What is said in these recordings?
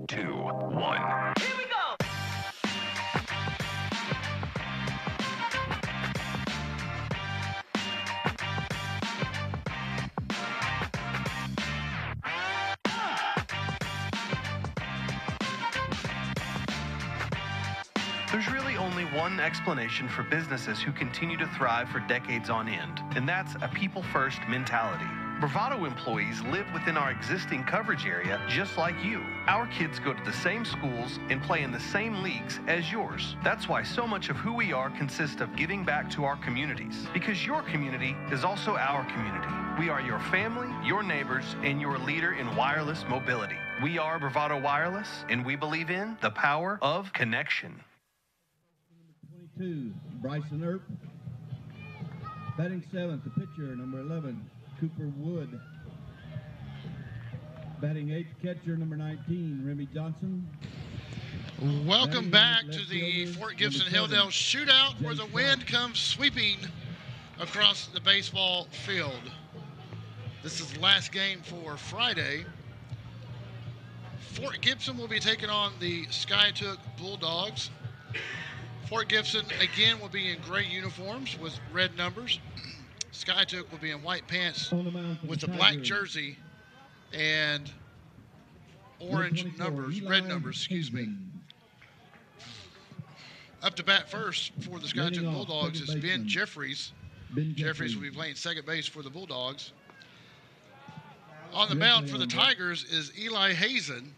2, 1. Here we go! There's really only one explanation for businesses who continue to thrive for decades on end, and that's a people-first mentality. Bravado employees live within our existing coverage area just like you. Our kids go to the same schools and play in the same leagues as yours. That's why so much of who we are consists of giving back to our communities, because your community is also our community. We are your family, your neighbors, and your leader in wireless mobility. We are Bravado Wireless, and we believe in the power of connection. 22, Bryson Earp. Batting seventh, the pitcher, number 11, Cooper Wood. Batting eighth, catcher, number 19, Remy Johnson. Welcome back to the Fort Gibson Hilldale Shootout, where the wind comes sweeping across the baseball field. This is the last game for Friday. Fort Gibson will be taking on the SKIATOOK Bulldogs. Fort Gibson, again, will be in gray uniforms with red numbers. SKIATOOK will be in white pants with a black jersey and orange numbers, red numbers, excuse me. Up to bat first for the SKIATOOK Bulldogs is Ben Jeffries. Jeffries will be playing second base for the Bulldogs. On the mound for the Tigers is Eli Hazen.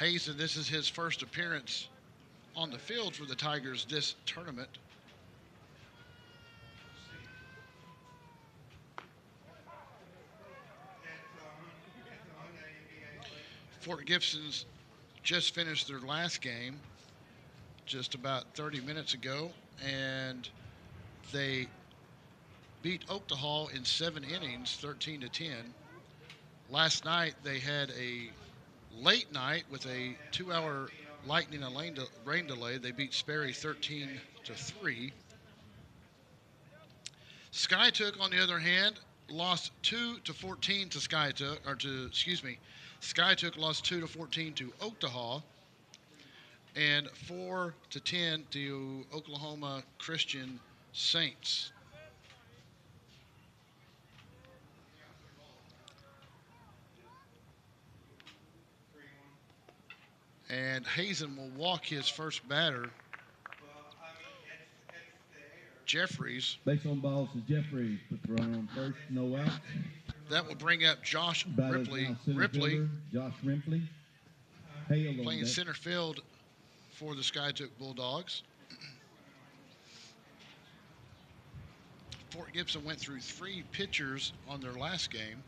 Hazen, this is his first appearance on the field for the Tigers this tournament. Fort Gibson's just finished their last game just about 30 minutes ago, and they beat Oakdale in 7 innings, 13-10. Last night they had a late night with a 2-hour lightning and rain delay. They beat Sperry 13-3. SKIATOOK, on the other hand, lost 2-14 to SKIATOOK lost 2-14 to Oakdale and 4-10 to Oklahoma Christian Saints. And Hazen will walk his first batter, Jeffries. Base on balls is Jeffries. Put the runner on first, no out. That will bring up Josh Ripley. Josh Ripley. Playing center field for the SKIATOOK Bulldogs. Fort Gibson went through 3 pitchers on their last game.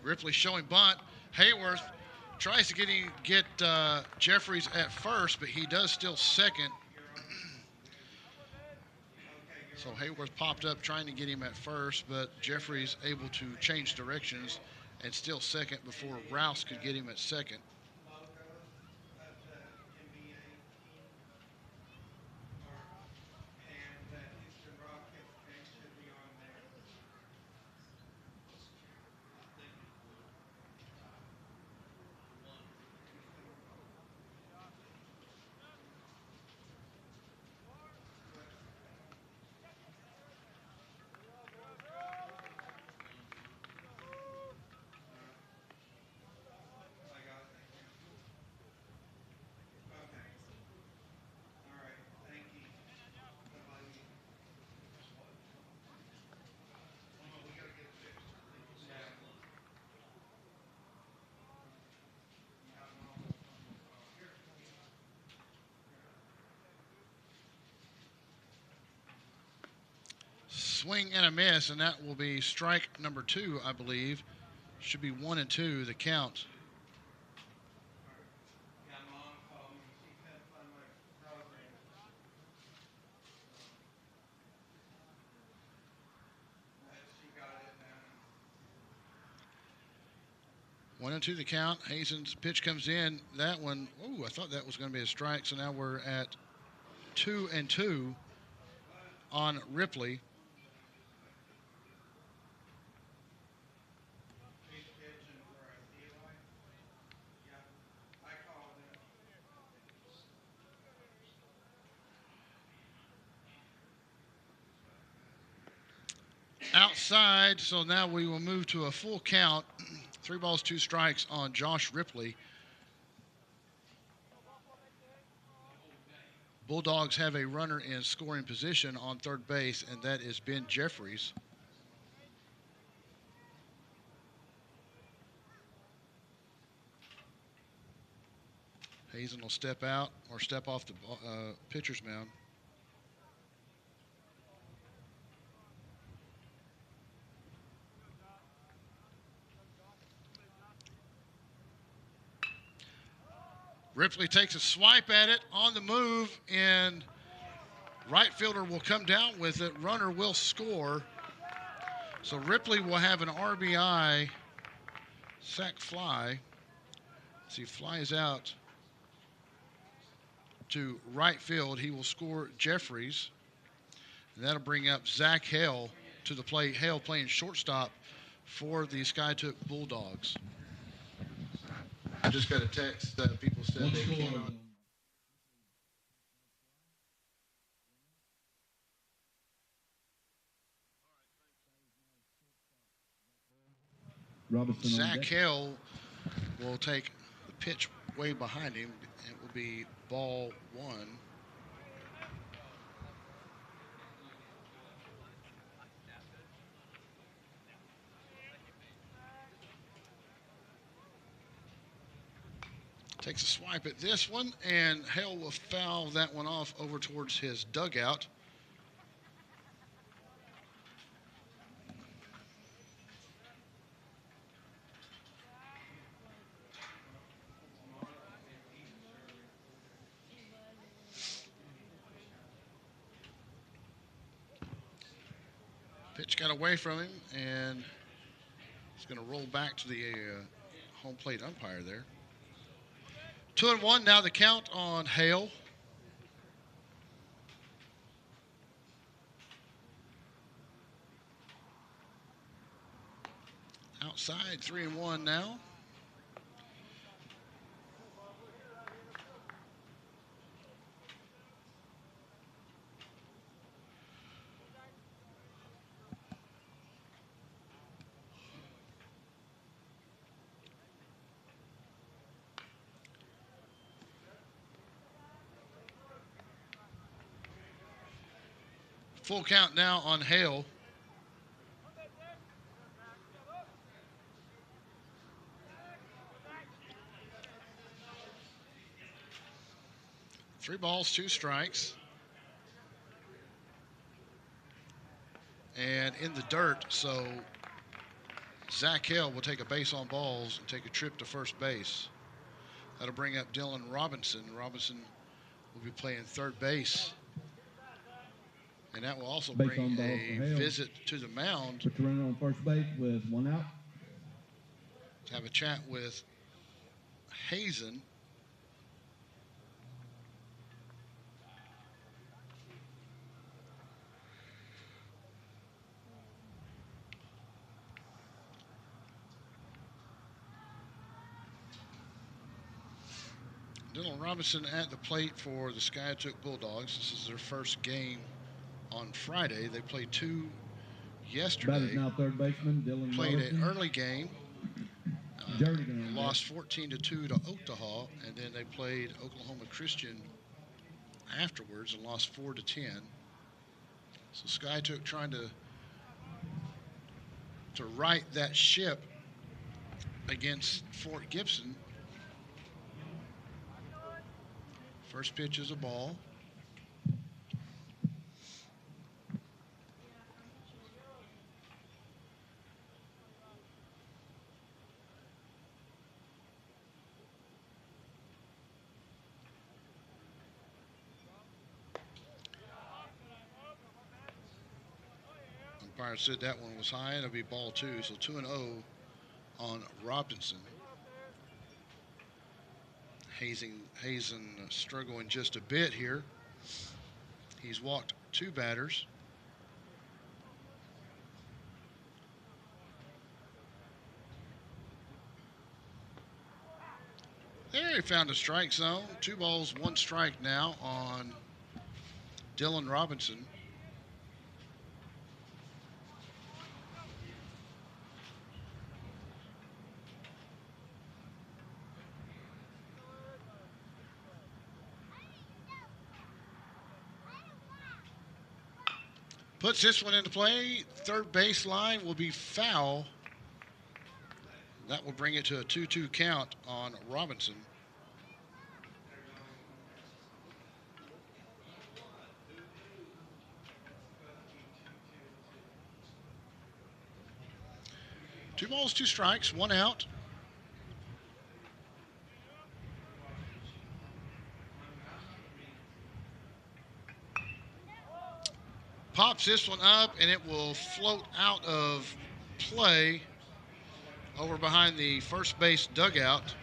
Ripley showing bunt. Hayworth tries to get Jeffries at first, but he does still second. So Hayworth popped up trying to get him at first, but Jeffries able to change directions and still second before Rouse could get him at second. Swing and a miss, and that will be strike number 2, I believe. Should be 1-2, the count. One and two the count. Hazen's pitch comes in. That one, oh, I thought that was going to be a strike. So now we're at 2-2 on Ripley. Outside, so now we will move to a full count. 3 balls, 2 strikes on Josh Ripley. Bulldogs have a runner in scoring position on third base, and that is Ben Jeffries. Hazen will step out or step off the pitcher's mound. Ripley takes a swipe at it on the move, and right fielder will come down with it. Runner will score. So Ripley will have an RBI sac fly. As he flies out to right field, he will score Jeffries. And that'll bring up Zach Hale to the plate. Hale playing shortstop for the SKIATOOK Bulldogs. I just got a text that people said they cannot. Zach Hale will take the pitch way behind him. It will be ball 1. Takes a swipe at this one, and Hale will foul that one off over towards his dugout. Pitch got away from him, and it's going to roll back to the home plate umpire there. 2-1 now the count on Hale. Outside, 3-1 now. Full count now on Hale. Three balls, 2 strikes. And in the dirt, so Zach Hale will take a base on balls and take a trip to first base. That'll bring up Dylan Robinson. Robinson will be playing third base. And that will also bring a visit to the mound. Put the runner on first base with 1 out. To have a chat with Hazen. Dylan Robinson at the plate for the SKIATOOK Bulldogs. This is their first game on Friday. They played 2 yesterday. Now third baseman Dylan played Robinson. an early game. Lost 14-2 to Oklahoma, and then they played Oklahoma Christian afterwards and lost 4-10. So SKIATOOK trying to right that ship against Fort Gibson. First pitch is a ball. Umpire said that one was high. It'll be ball 2, so 2-0 on Robinson. Hazen struggling just a bit here. He's walked 2 batters. There, he found a strike zone. 2 balls, 1 strike now on Dylan Robinson. Puts this one into play. Third base line will be foul. That will bring it to a 2-2 count on Robinson. Two balls, 2 strikes, 1 out. Pops this one up, and it will float out of play over behind the first base dugout.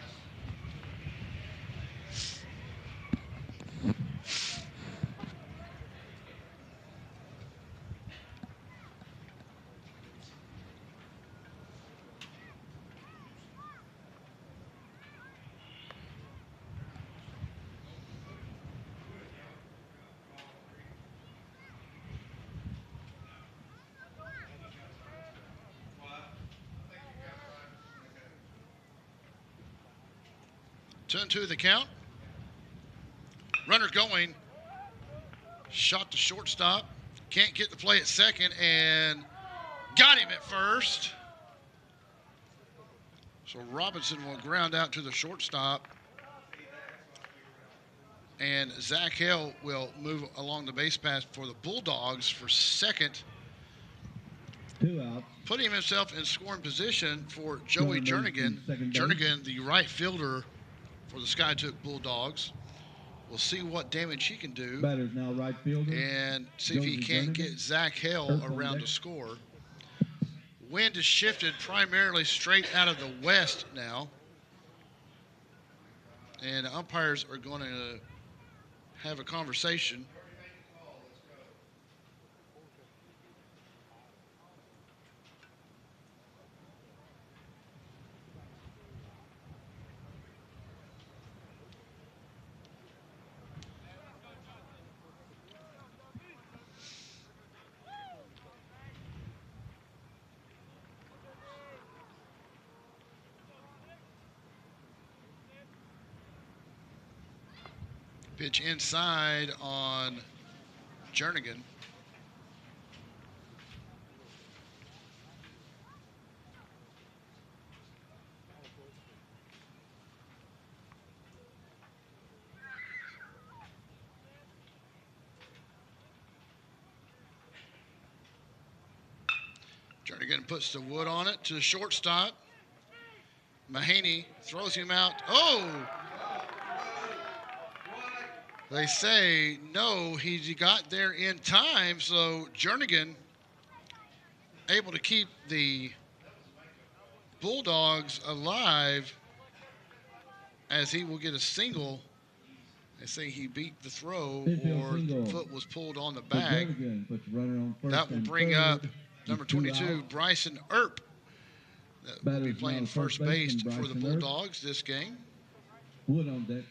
Turn 2 the count. Runner going. Shot to shortstop. Can't get the play at second, and got him at first. So Robinson will ground out to the shortstop. And Zach Hale will move along the base path for the Bulldogs for second. 2 out. Putting himself in scoring position for Joey Jernigan. Jernigan, the right fielder for the SKIATOOK Bulldogs. We'll see what damage he can do. Batter's now right fielder. And see if he can't get Zach Hale around to score. Wind is shifted primarily straight out of the west now. And umpires are going to have a conversation. Pitch inside on Jernigan. Jernigan puts the wood on it to the shortstop. Mahaney throws him out. Oh! They say no, he got there in time, so Jernigan able to keep the Bulldogs alive as he will get a single. They say he beat the throw or the foot was pulled on the bag. That will bring up number 22, Bryson Earp. That will be playing first base for the Bulldogs this game. Wood on deck.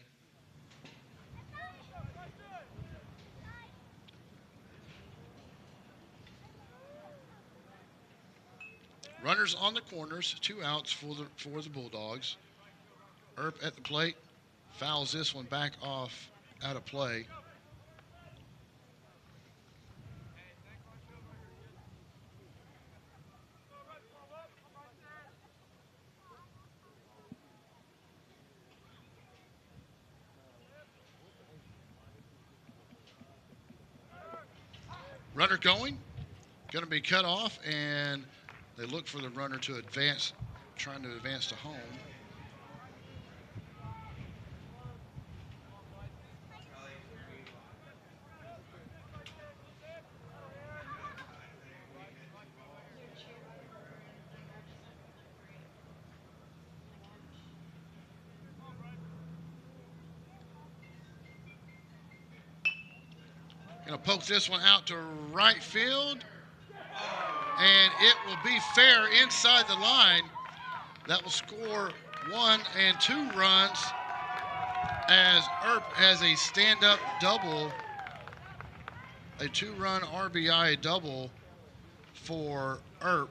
Runners on the corners, 2 outs for the Bulldogs. Earp at the plate, fouls this one back off out of play. Runner going to be cut off, and they look for the runner to advance, trying to advance to home. Gonna poke this one out to right field. And it will be fair inside the line. That will score 1 and 2 runs as Earp has a stand-up double, a 2-run RBI double for Earp.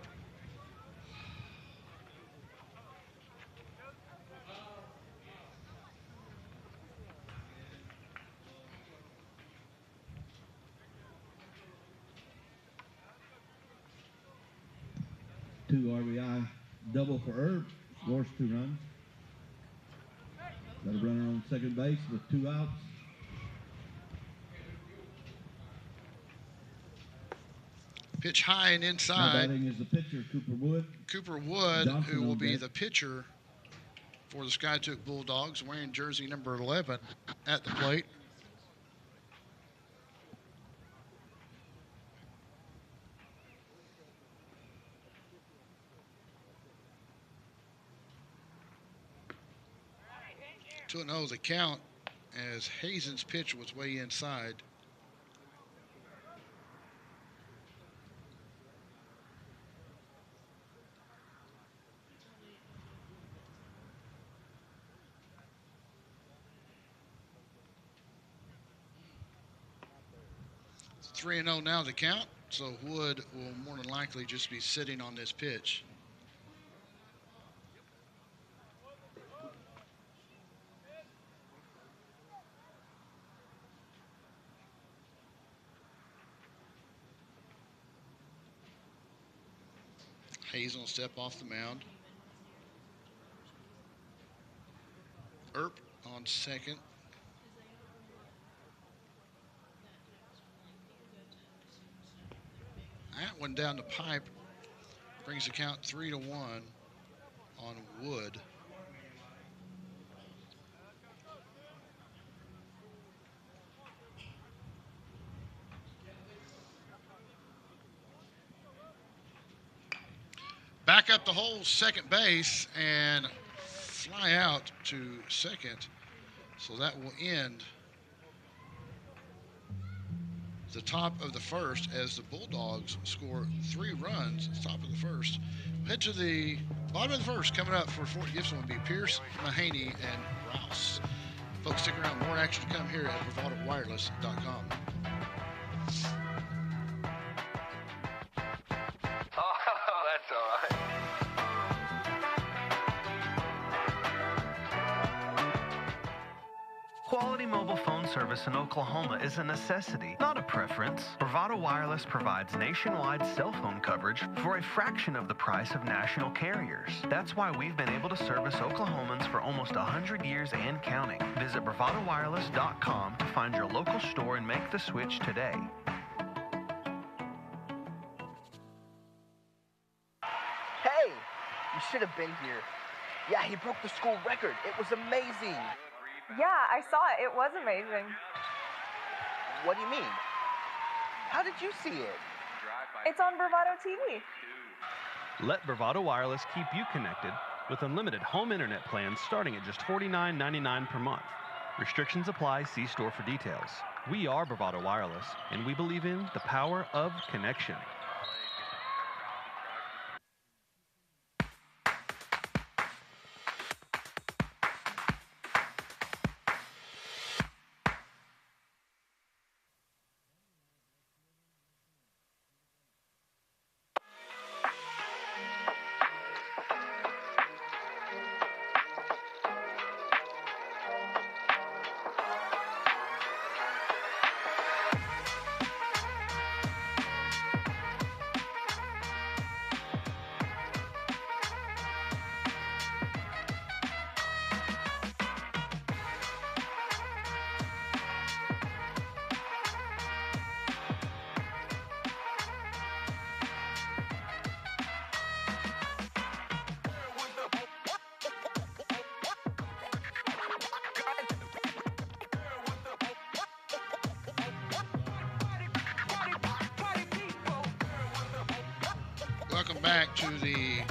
Two RBI double for Herb, scores 2 runs. Got a runner on second base with 2 outs. Pitch high and Now inside. batting is the pitcher, Cooper Wood. Cooper Wood, Johnson who will on be deck. the pitcher for the SKIATOOK Bulldogs, wearing jersey number 11 at the plate. Two and 0 the count as Hazen's pitch was way inside. It's 3-0 now the count, so Wood will more than likely just be sitting on this pitch. Hazen will step off the mound. Earp on second. That one down the pipe brings the count 3-1 on Wood. Back up the whole second base and fly out to second. So that will end the top of the first as the Bulldogs score 3 runs at the top of the first. Head to the bottom of the first. Coming up for Fort Gibson will be Pierce, Mahaney, and Rouse. Folks, stick around. More action to come here at BravadoWireless.com. That's all right. Quality mobile phone service in Oklahoma is a necessity, not a preference. Bravado Wireless provides nationwide cell phone coverage for a fraction of the price of national carriers. That's why we've been able to service Oklahomans for almost 100 years and counting. Visit BravadoWireless.com to find your local store and make the switch today. Hey, you should have been here. Yeah, he broke the school record. It was amazing. Yeah, I saw it. It was amazing. What do you mean? How did you see it? It's on Bravado TV. Let Bravado Wireless keep you connected with unlimited home internet plans starting at just $49.99 per month. Restrictions apply. See store for details. We are Bravado Wireless, and we believe in the power of connection. Welcome back to the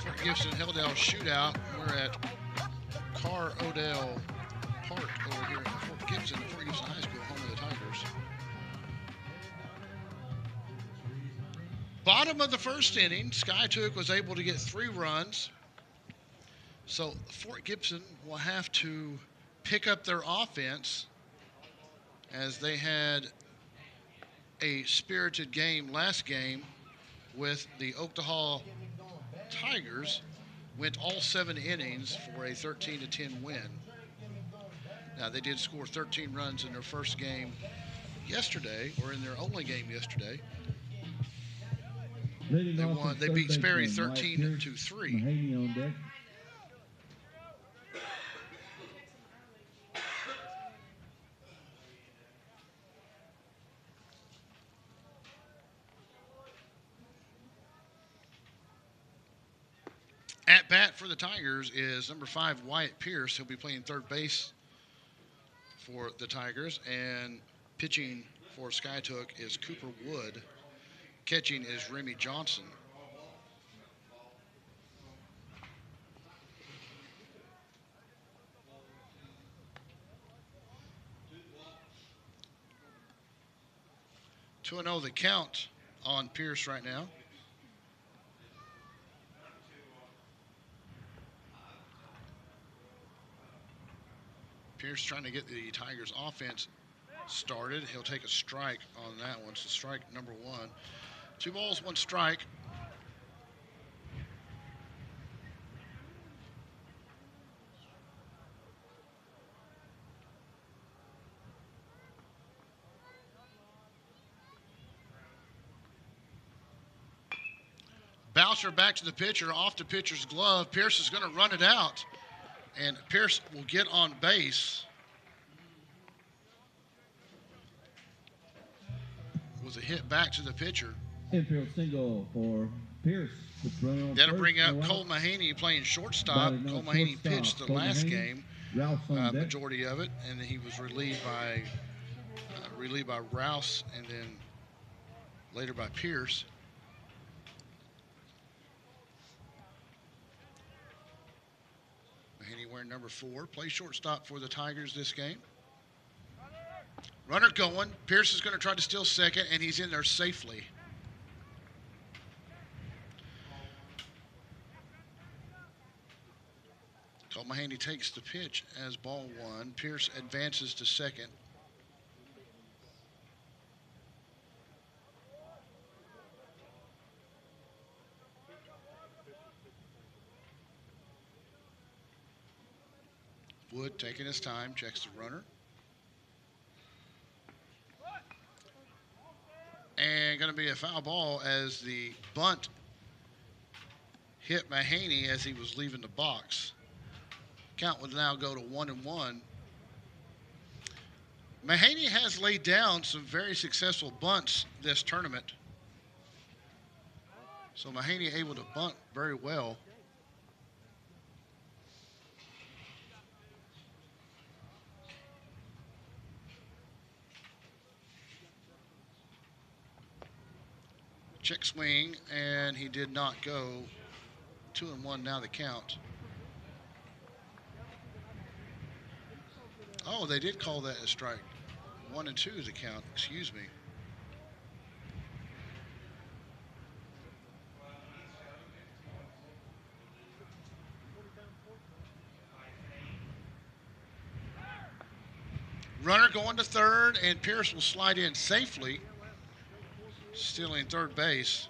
Fort Gibson Hilldale Shootout. We're at Carr Odell Park over here in Fort Gibson, Fort Gibson High School, home of the Tigers. Bottom of the first inning, SKIATOOK was able to get 3 runs. So Fort Gibson will have to pick up their offense, as they had a spirited game last game with the Oakdale Tigers. Went all 7 innings for a 13-10 win. Now, they did score 13 runs in their first game yesterday, or in their only game yesterday. They beat Sperry 13-3. Mahaney on deck. At bat for the Tigers is number 5, Wyatt Pierce. He'll be playing third base for the Tigers. And pitching for SKIATOOK is Cooper Wood. Catching is Remy Johnson. To 2-0 the count on Pierce right now. Pierce trying to get the Tigers offense started. He'll take a strike on that one. So strike number 1. 2 balls, 1 strike. Bouncer back to the pitcher, off the pitcher's glove. Pierce is going to run it out, and Pierce will get on base. Was a hit back to the pitcher. Infield single for Pierce. That'll bring up Cole Mahaney playing shortstop. Cole Mahaney pitched the last game, majority of it, and he was relieved by Rouse, and then later by Pierce. Mahaney wearing number 4, plays shortstop for the Tigers this game. Runner going. Pierce is going to try to steal second, and he's in there safely. Cole Mahaney takes the pitch as ball 1. Pierce advances to second. Wood taking his time, checks the runner. And going to be a foul ball as the bunt hit Mahaney as he was leaving the box. Count would now go to 1-1. Mahaney has laid down some very successful bunts this tournament. So Mahaney able to bunt very well. Check swing, and he did not go. 2-1 now the count. Oh, they did call that a strike. 1-2 is the count, excuse me. Runner going to third, and Pierce will slide in safely, stealing third base.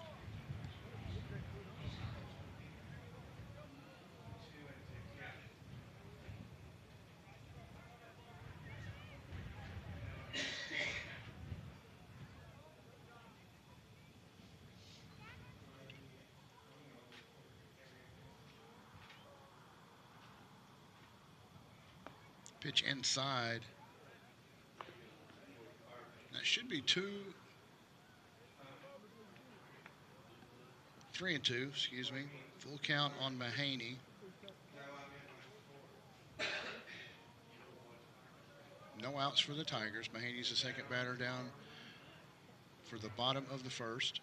Pitch inside. That should be 3-2, excuse me. Full count on Mahaney. No outs for the Tigers. Mahaney's the second batter down for the bottom of the first.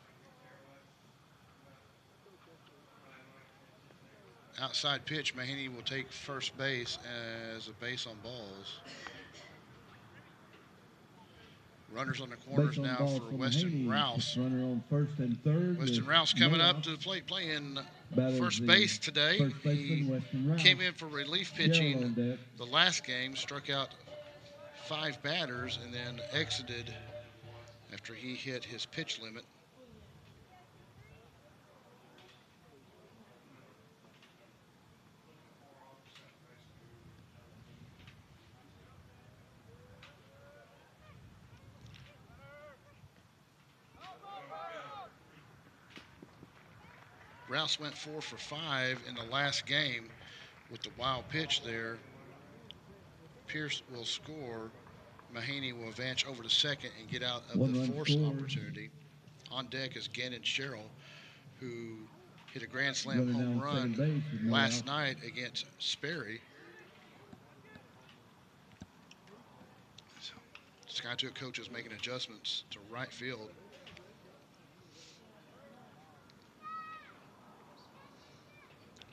Outside pitch, Mahaney will take first base as a base on balls. Runners on the corners Base on now ball for from Weston Haney. Rouse. Runner on first and third. Weston with Rouse coming no up out. to the plate playing Batters first the base today. First baseman, Weston Rouse. Came in for relief Gerald pitching on deck. the last game, struck out 5 batters, and then exited after he hit his pitch limit. Rouse went 4 for 5 in the last game with the wild pitch there. Pierce will score. Mahaney will advance over to second and get out of the force opportunity. On deck is Gannon Sherrill, who hit a grand slam home run last night against Sperry. So, SKIATOOK coach is making adjustments to right field.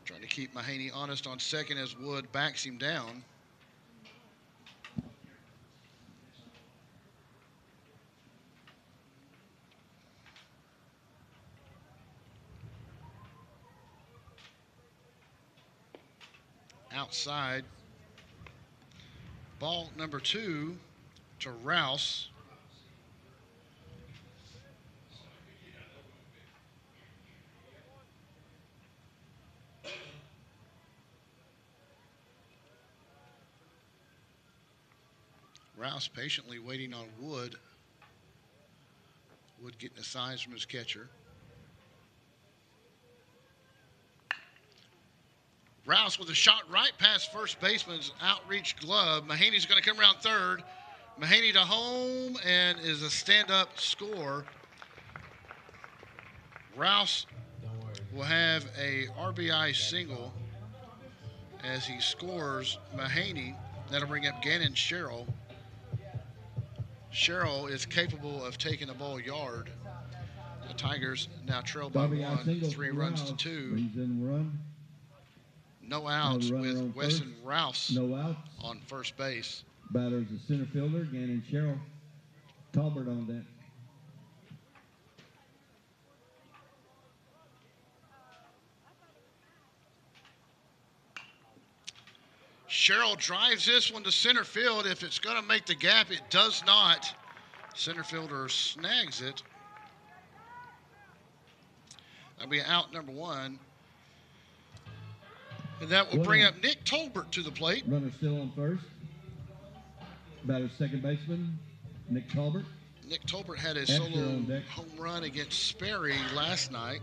Trying to keep Mahaney honest on second as Wood backs him down. Outside. Ball number 2 to Rouse. Rouse patiently waiting on Wood. Wood getting a signs from his catcher. Rouse with a shot right past first baseman's outreach glove. Mahaney's going to come around third. Mahaney to home and is a stand-up score. Rouse will have a RBI single as he scores Mahaney. That'll bring up Gannon Sherrill. Sherrill is capable of taking the ball yard. The Tigers now trail by 1, 3 runs to 2. No outs with Weston Rouse on first base. Batters the center fielder, Gannon Sherrill. Talbert on deck. Sherrill drives this one to center field. If it's going to make the gap, it does not. Center fielder snags it. That'll be out number 1. And that will bring up Nick Tolbert to the plate. Runner still on first. Batter second baseman, Nick Tolbert. Nick Tolbert had a solo home run against Sperry last night.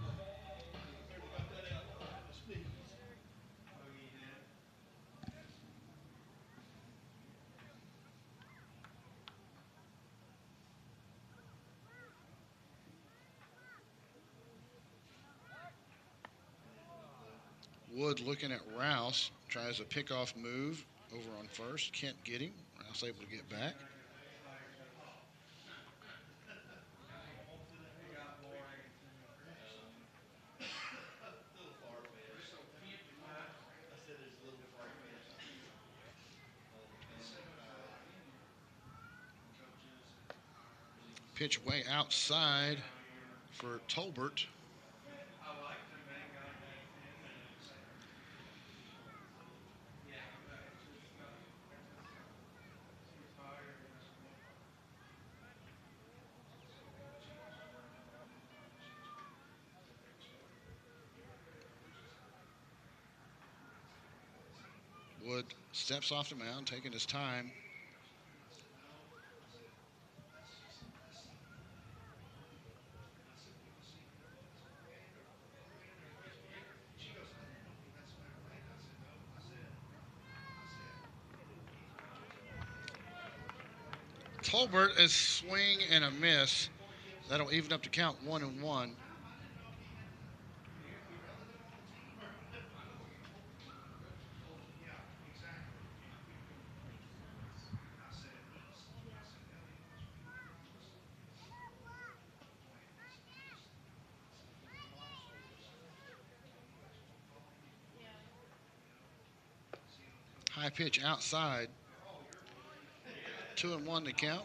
Wood looking at Rouse, tries a pickoff move over on first. Can't get him. Rouse able to get back. Pitch way outside for Tolbert. Wood steps off the mound, taking his time. Tolbert is swing and a miss. That'll even up to count 1-1. High pitch outside. 2-1 to count.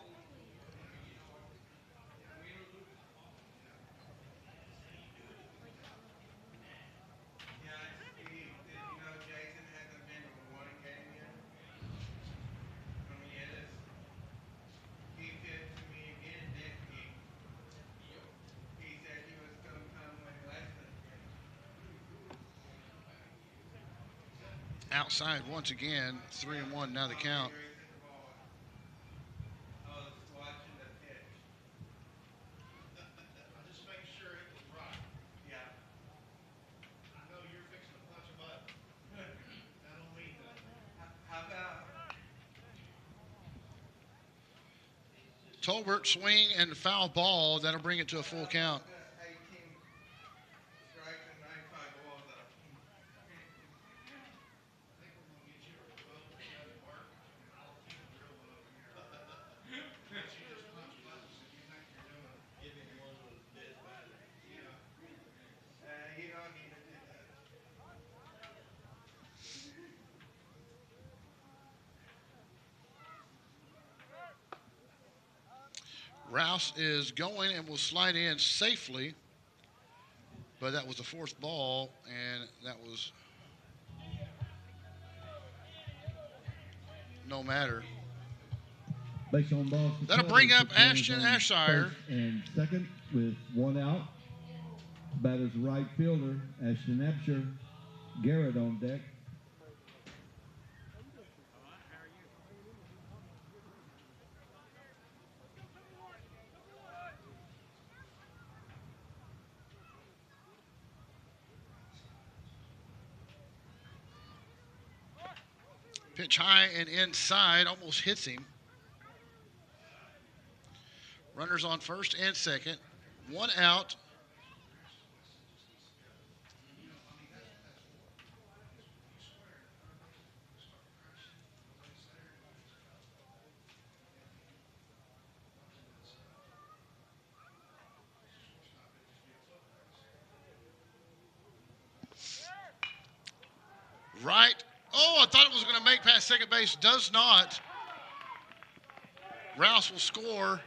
outside once again. 3-1 now the count. Tolbert swing and foul ball. That'll bring it to a full count. Rouse is going and will slide in safely, but that was the fourth ball, and that was no matter. Base on ball. That'll bring up Ashton Ashire. And second with 1 out. Batter's right fielder, Ashton Ashire. Garrett on deck. Pitch high and inside, almost hits him. Runners on first and second. 1 out. Right. Oh, I thought it was going to make past second base. Does not. Rouse will score,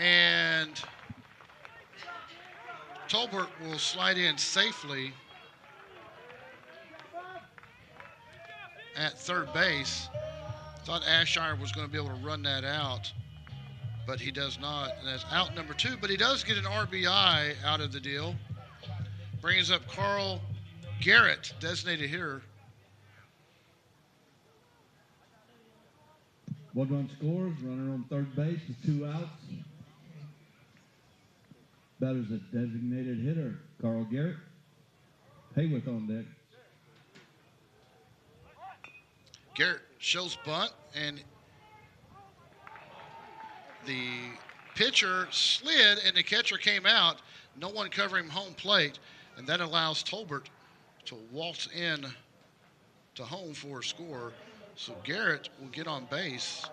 and Tolbert will slide in safely at third base. Thought Ashire was going to be able to run that out, but he does not. And that's out number 2, but he does get an RBI out of the deal. Brings up Carl Garrett, designated hitter. 1 run scores, runner on third base with 2 outs. Batter's a designated hitter, Carl Garrett. Hayworth on deck. Garrett shows bunt, and the pitcher slid, and the catcher came out. No one covering home plate, and that allows Tolbert to waltz in to home for a score. So Garrett will get on base.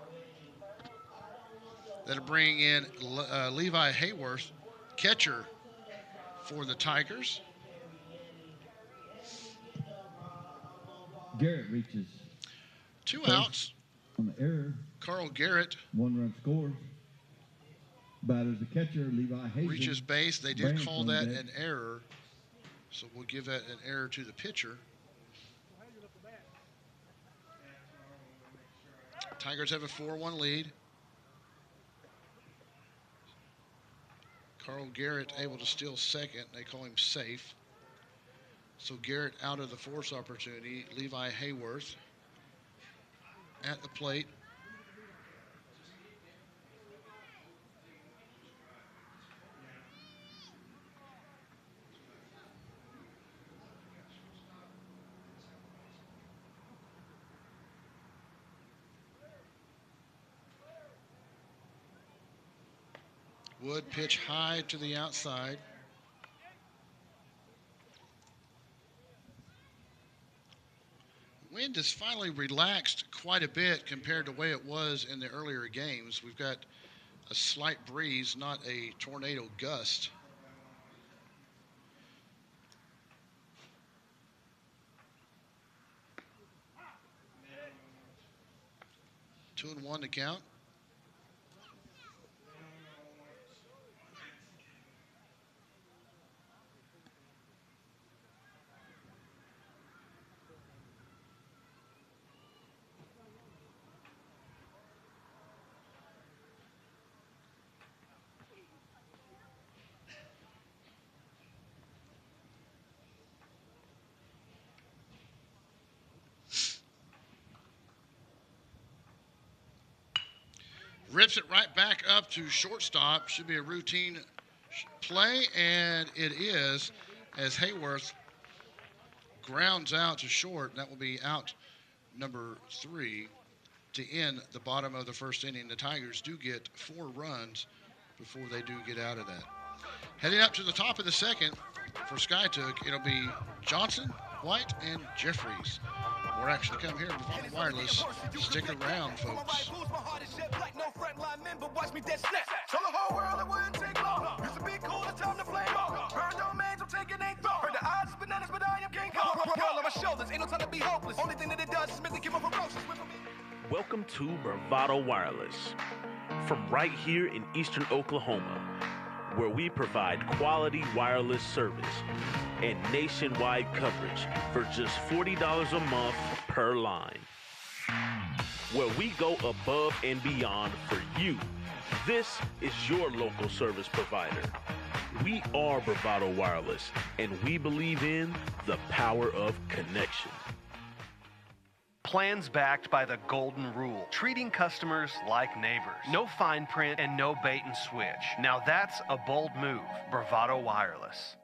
That'll bring in Levi Hayworth, catcher for the Tigers. Garrett reaches. 2 outs. On the error. Carl Garrett 1 run scores. Batter's the catcher, Levi Hayworth. reaches base. They did call that an error, so we'll give that an error to the pitcher. Tigers have a 4-1 lead. Carl Garrett able to steal second. They call him safe. So Garrett out of the force opportunity. Levi Hayworth at the plate. Wood pitch high to the outside. Wind has finally relaxed quite a bit compared to the way it was in the earlier games. We've got a slight breeze, not a tornado gust. Two and one to count. Rips it right back up to shortstop. Should be a routine play, and it is, as Hayworth grounds out to short. That will be out number 3 to end the bottom of the first inning. The Tigers do get 4 runs before they do get out of that. Heading up to the top of the second for SKIATOOK, it'll be Johnson, White, and Jeffries. More action to come here with Bravado Wireless. Stick around, folks. Welcome to Bravado Wireless. From right here in eastern Oklahoma, where we provide quality wireless service and nationwide coverage for just $40 a month per line. Where we go above and beyond for you. This is your local service provider. We are Bravado Wireless, and we believe in the power of connection. Plans backed by the golden rule, treating customers like neighbors. No fine print and no bait and switch. Now that's a bold move. Bravado Wireless.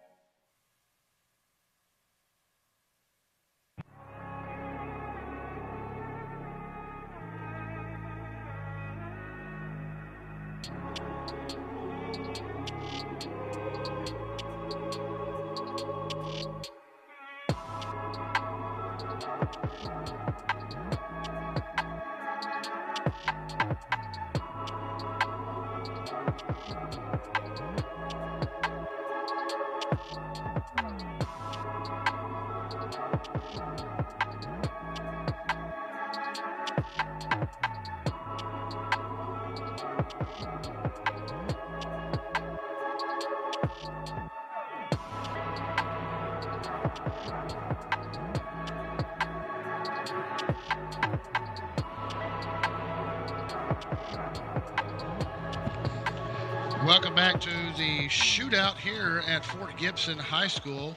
Welcome back to the shootout here at Fort Gibson High School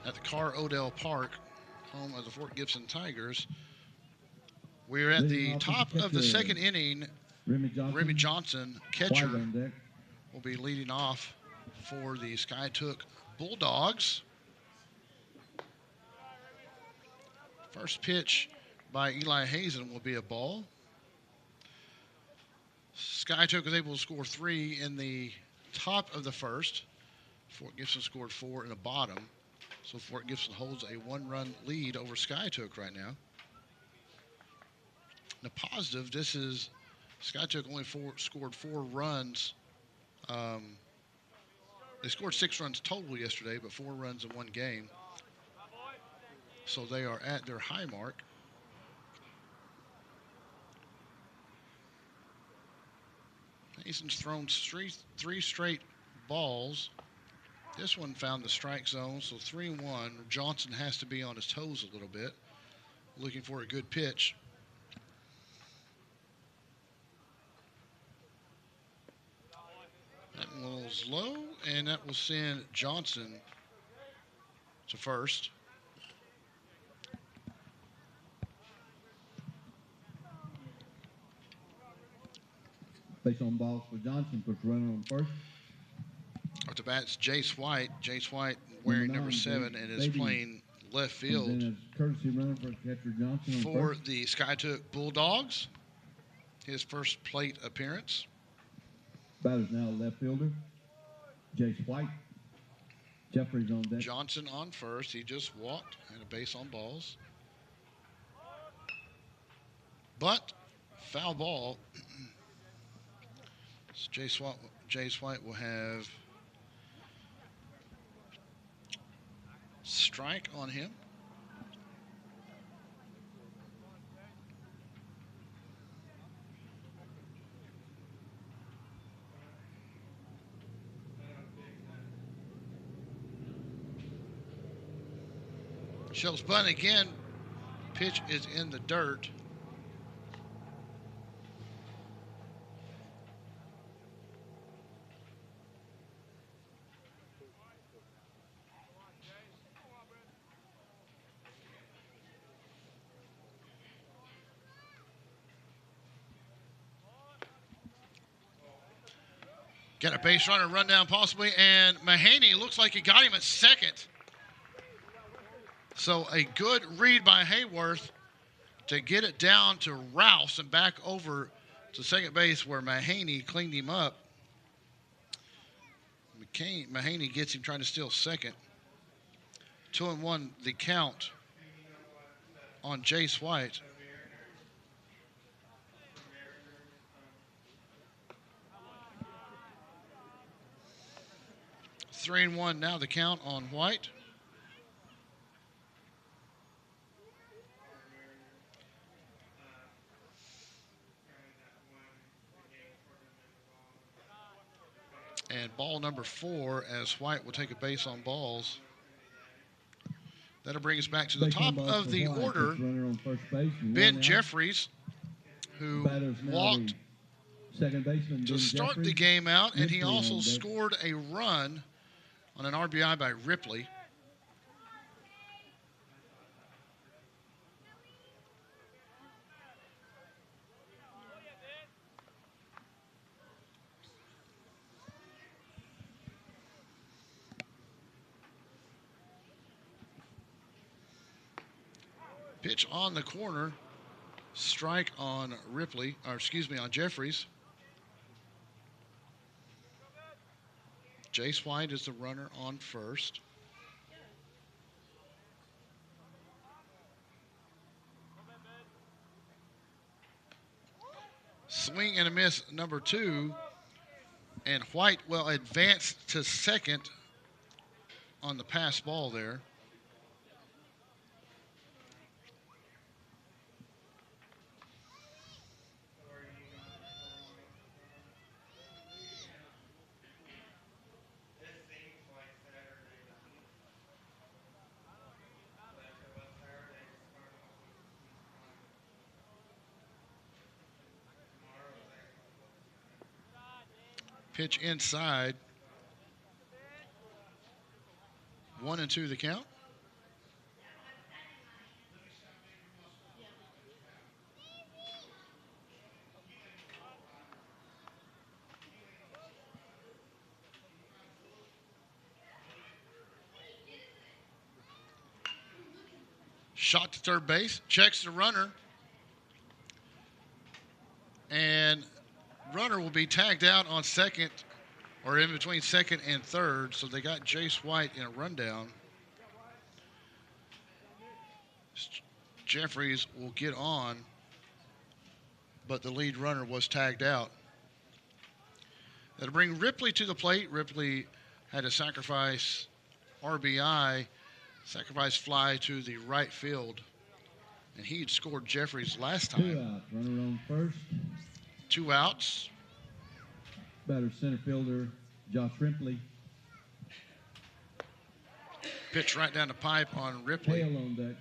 at the Carr Odell Park, home of the Fort Gibson Tigers. We're at the top of the second inning. Remy Johnson, catcher, will be leading off for the SKIATOOK Bulldogs. First pitch by Eli Hazen will be a ball. SKIATOOK was able to score 3 in the top of the first. Fort Gibson scored 4 in the bottom. So Fort Gibson holds a 1-run lead over SKIATOOK right now. The positive, this is SKIATOOK only scored 4 runs. They scored 6 runs total yesterday, but 4 runs in one game. So they are at their high mark. Hazen's thrown 3 straight balls. This one found the strike zone, so 3-1. Johnson has to be on his toes a little bit, looking for a good pitch. That one was low, and that will send Johnson to first. Base on balls for Johnson, puts runner on first. At the bat's Jace White. Jace White wearing number 7 and is playing left field courtesy runner for catcher Johnson for the SKIATOOK Bulldogs. His first plate appearance. Batter's now left fielder, Jace White. Jeffries on deck. Johnson on first. He just walked and a base on balls. But foul ball. So Jace White will have strike on him. Shows bunt again. Pitch is in the dirt. Got a base runner run down possibly, and Mahaney looks like he got him at second. So a good read by Hayworth to get it down to Rouse and back over to second base where Mahaney cleaned him up. Mahaney gets him trying to steal second. 2-1 the count on Jace White. Three and one now the count on White. And ball number 4 as White will take a base on balls. That'll bring us back to the top of the order. Ben Jeffries, who walked to start the game out, and he also scored a run on an RBI by Ripley. Pitch on the corner, strike on Ripley, or excuse me, on Jeffries. Jace White is the runner on first. Swing and a miss, number 2. And White will advance to second on the pass ball there. Pitch inside. 1-2 the count. Shot to third base, checks the runner, and runner will be tagged out on second, or in between second and third. So they got Jace White in a rundown. Jeffries will get on, but the lead runner was tagged out. That'll bring Ripley to the plate. Ripley had a sacrifice RBI, sacrifice fly to the right field, and he had scored Jeffries last time. 2 out, runner on first. 2 outs. Batter center fielder Josh Ripley. Pitch right down the pipe on Ripley. Hale on deck.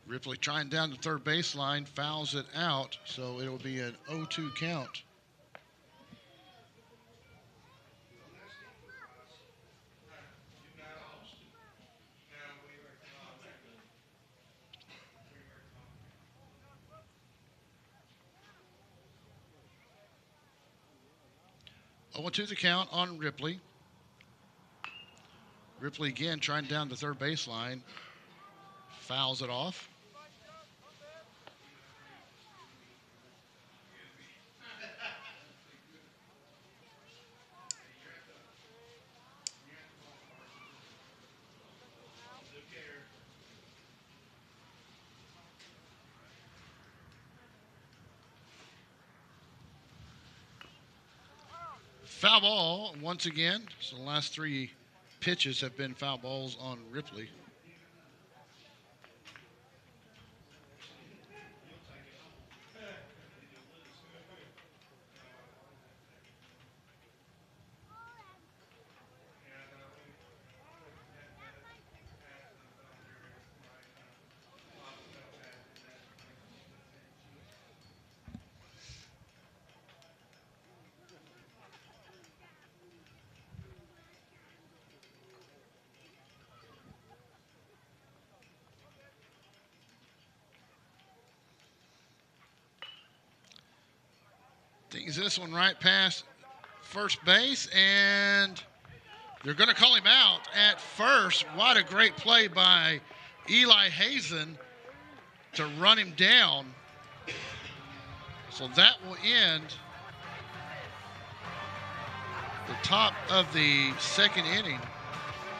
Ripley trying down the third baseline, fouls it out, so it'll be an 0-2 count. To the count on Ripley. Ripley again trying down the third baseline, fouls it off. Foul ball once again. So the last 3 pitches have been foul balls on Ripley. Pings this one right past first base, and they're going to call him out at first. What a great play by Eli Hazen to run him down. So that will end the top of the second inning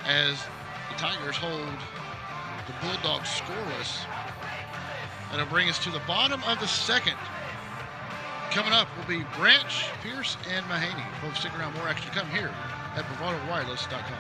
as the Tigers hold the Bulldogs scoreless. That'll bring us to the bottom of the second. Coming up will be Branch, Pierce, and Mahaney. Folks, stick around. More action come here at BravadoWireless.com.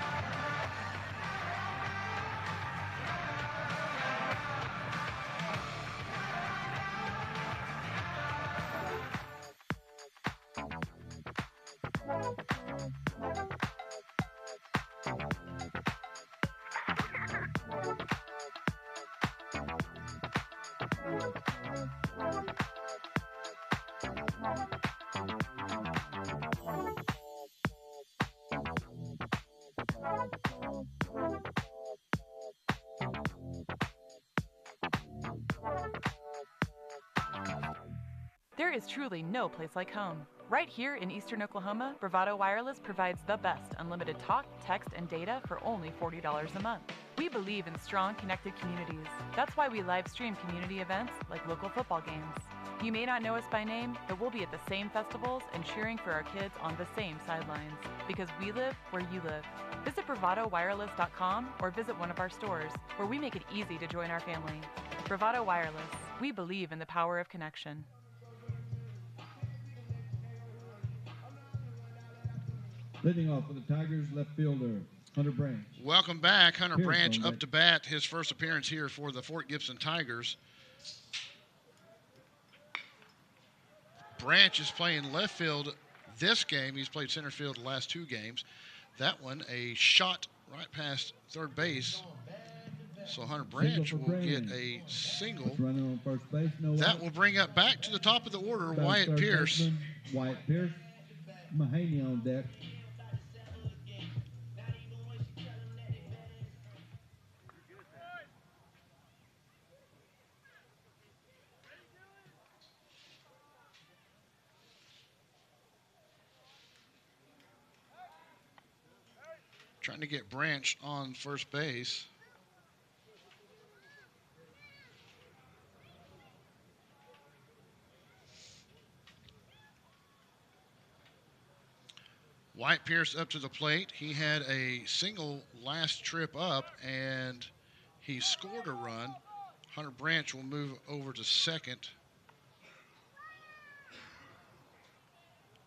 There is truly no place like home. Right here in Eastern Oklahoma, Bravado Wireless provides the best unlimited talk, text, and data for only $40 a month. We believe in strong, connected communities. That's why we live stream community events like local football games. You may not know us by name, but we'll be at the same festivals and cheering for our kids on the same sidelines, because we live where you live. Visit BravadoWireless.com or visit one of our stores, where we make it easy to join our family. Bravado Wireless. We believe in the power of connection. Leading off for the Tigers, left fielder, Hunter Branch. Welcome back. Hunter Pierce Branch on up deck. to bat, his first appearance here for the Fort Gibson Tigers. Branch is playing left field this game. He's played center field the last two games. That one, a shot right past third base. So Hunter Branch Single will for get Branch. a single. That's running on first base, no That out. will bring up back to the top of the order Batting Wyatt third Pierce. baseman, Wyatt Pierce. Mahaney on deck. Trying to get Branch on first base. Wyatt Pierce up to the plate. He had a single last trip up, and he scored a run. Hunter Branch will move over to second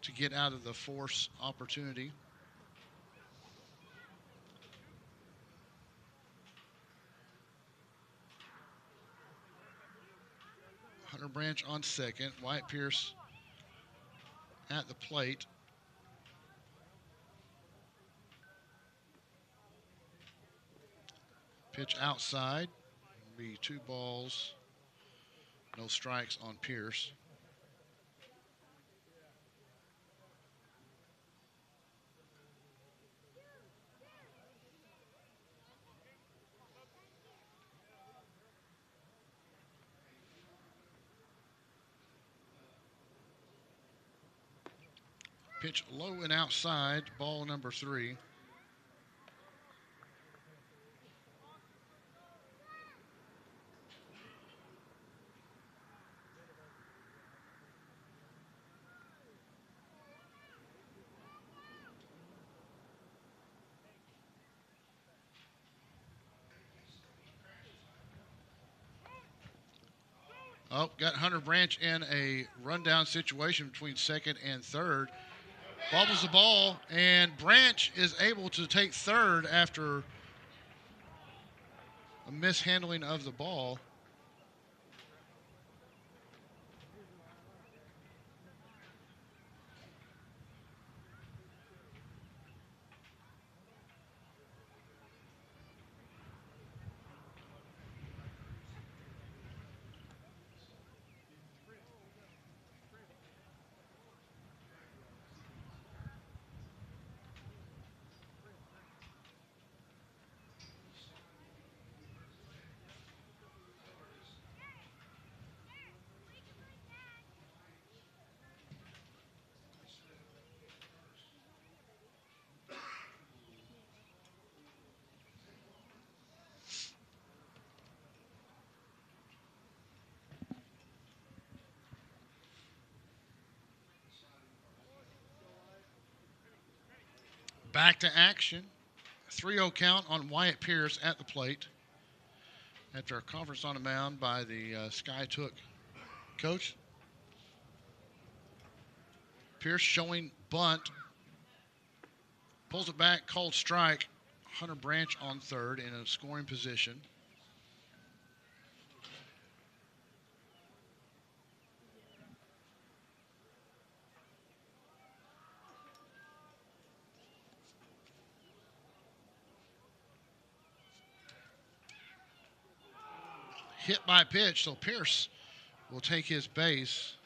to get out of the force opportunity. Hunter Branch on second. Wyatt Pierce at the plate. Pitch outside. Be 2 balls, no strikes on Pierce. Pitch low and outside, ball number 3. Oh, got Hunter Branch in a rundown situation between second and third. Bobbles the ball, and Branch is able to take third after a mishandling of the ball. Back to action. 3-0 count on Wyatt Pierce at the plate. After a conference on the mound by the SKIATOOK coach. Pierce showing bunt. Pulls it back, called strike. Hunter Branch on third in a scoring position. Hit by pitch, so Pierce will take his base.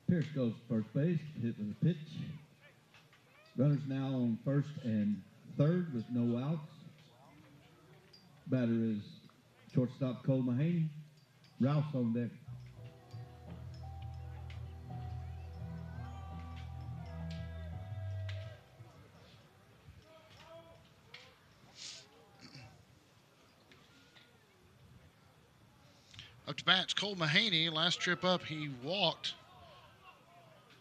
Pierce goes first base, hit with a pitch. Runners now on first and third with no outs. Batter is shortstop Cole Mahaney. Rouse on deck. Up to bats, Cole Mahaney. Last trip up, he walked.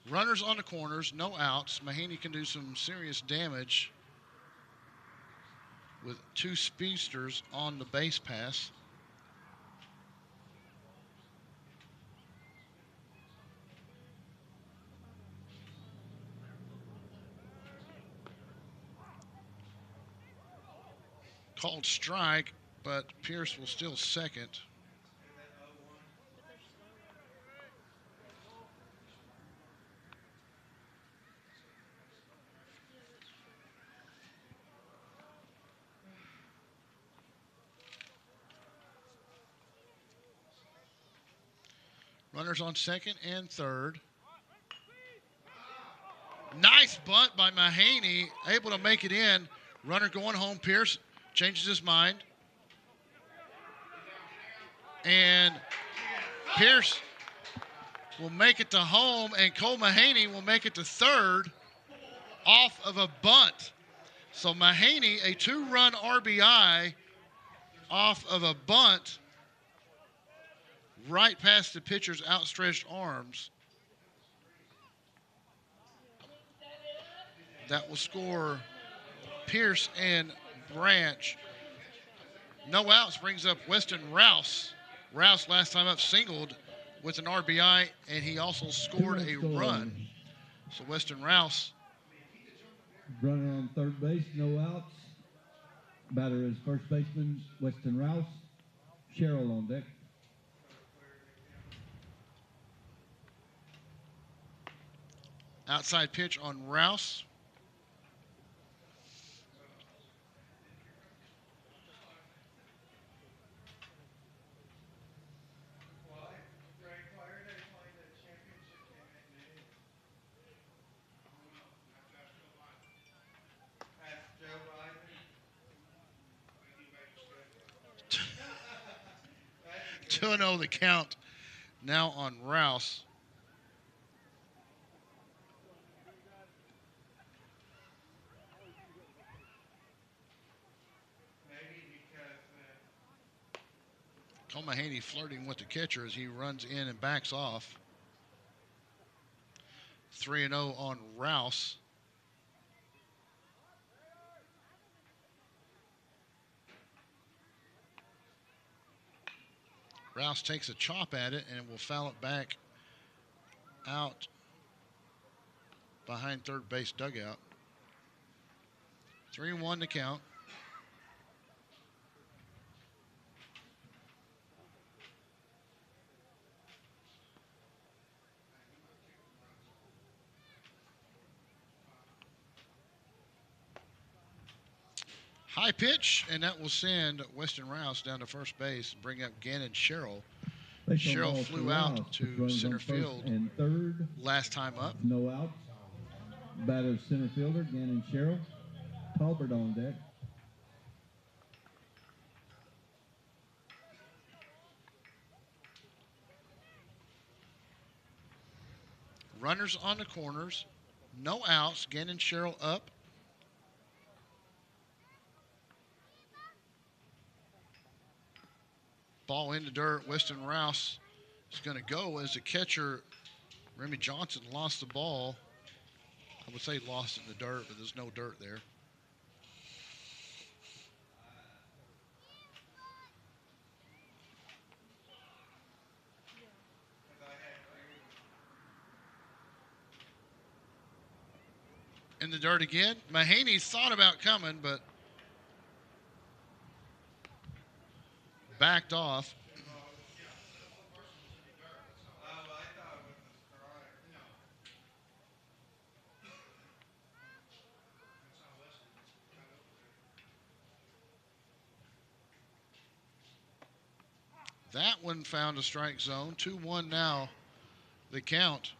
Runners on the corners, no outs. Mahaney can do some serious damage with 2 speedsters on the base pass. Called strike, but Pierce will still second. Runners on second and third. Nice bunt by Mahaney, able to make it in. Runner going home. Pierce changes his mind. And Pierce will make it to home, and Cole Mahaney will make it to third off of a bunt. So Mahaney, a 2-run RBI off of a bunt right past the pitcher's outstretched arms. That will score Pierce and Branch. No outs brings up Weston Rouse. Rouse last time up singled with an RBI, and he also scored a run. So Weston Rouse. Runner on third base, no outs. Batter is first baseman Weston Rouse. Sherrill on deck. Outside pitch on Rouse. Two and 0 the count now on Rouse. Cole Mahaney flirting with the catcher as he runs in and backs off. 3-0 on Rouse. Rouse takes a chop at it and will foul it back out behind third base dugout. 3-1 to count. High pitch, and that will send Weston Rouse down to first base and bring up Gannon Sherrill. Sherrill flew out to center field and third. Last time up. No outs. Batter center fielder Gannon Sherrill. Talbert on deck. Runners on the corners. No outs. Gannon Sherrill up. Ball in the dirt. Weston Rouse is going to go as the catcher Remy Johnson lost the ball. I would say lost it in the dirt, but there's no dirt there. In the dirt again. Mahaney thought about coming, but backed off. That one found a strike zone. 2-1 now, the count.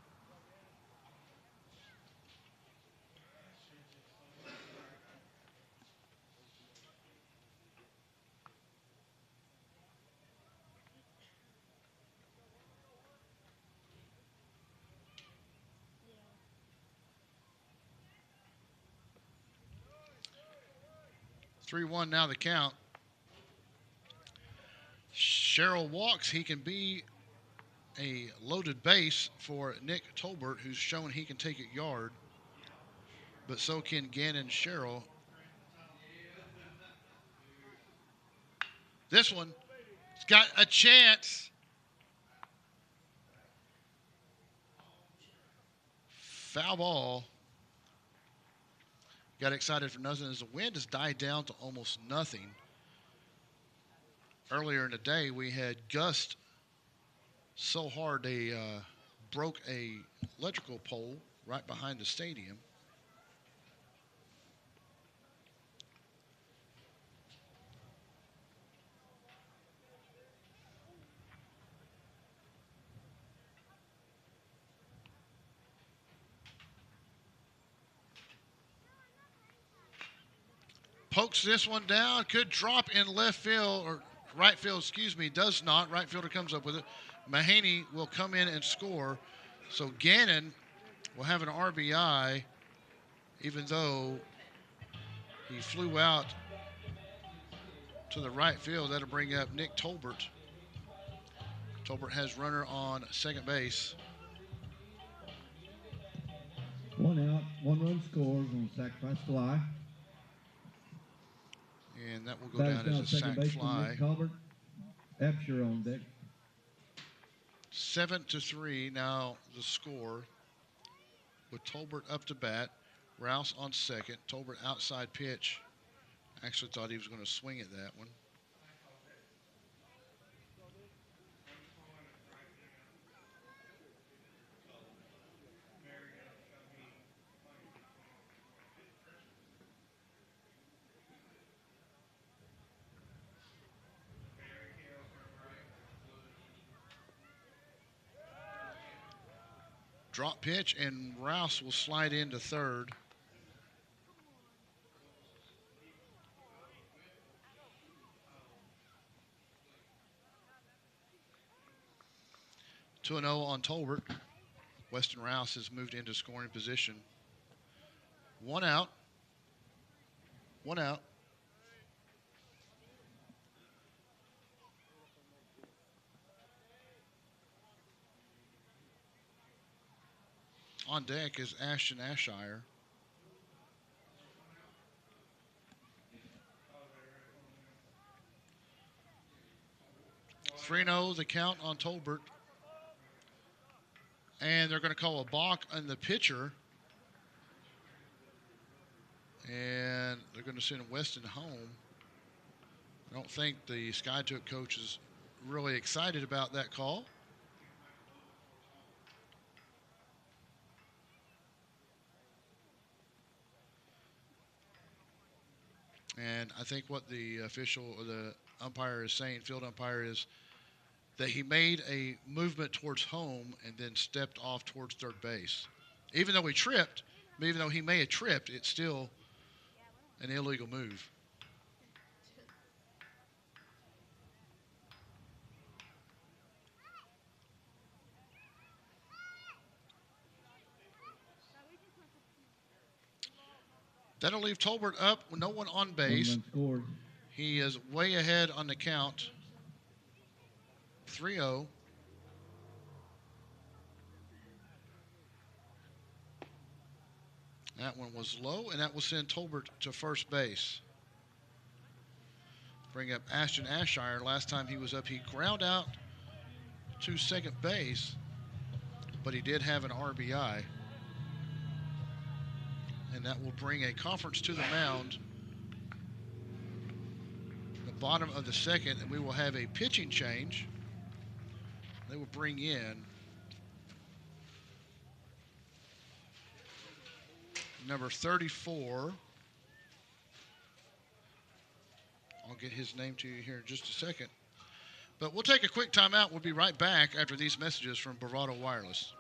Yeah. 3-1 now, the count. Sherrill walks. He can be a loaded base for Nick Tolbert, who's shown he can take it yard. But so can Gannon Sherrill. This one, it's got a chance. Foul ball. Got excited for nothing as the wind has died down to almost nothing. Earlier in the day, we had gust so hard they broke a electrical pole right behind the stadium. Pokes this one down, could drop in left field, or right field, excuse me, does not. Right fielder comes up with it. Mahaney will come in and score. So Gannon will have an RBI, even though he flew out to the right field. That'll bring up Nick Tolbert. Tolbert has runner on second base. 1 out, 1 run scores on sacrifice fly. And that will go down as a sac fly. Tolbert, Epsher on deck. 7-3 now the score, with Tolbert up to bat. Rouse on second. Tolbert outside pitch. Actually thought he was going to swing at that one. Drop pitch, and Rouse will slide into third. Two and 0 on Tolbert. Weston Rouse has moved into scoring position. 1 out. 1 out. On deck is Ashton Ashire. Three 3-0 the count on Tolbert. And they're going to call a balk on the pitcher. And they're going to send Weston home. I don't think the SKIATOOK coach is really excited about that call. And I think what the official or the umpire is saying, field umpire, is that he made a movement towards home and then stepped off towards third base. Even though he tripped, even though he may have tripped, it's still an illegal move. That'll leave Tolbert up with no one on base. He is way ahead on the count. 3-0. That one was low, and that will send Tolbert to first base. Bring up Ashton Ashire. Last time he was up, he ground out to second base, but he did have an RBI. And that will bring a conference to the mound. The bottom of the second, and we will have a pitching change. They will bring in number 34. I'll get his name to you here in just a second. But we'll take a quick timeout. We'll be right back after these messages from Bravado Wireless.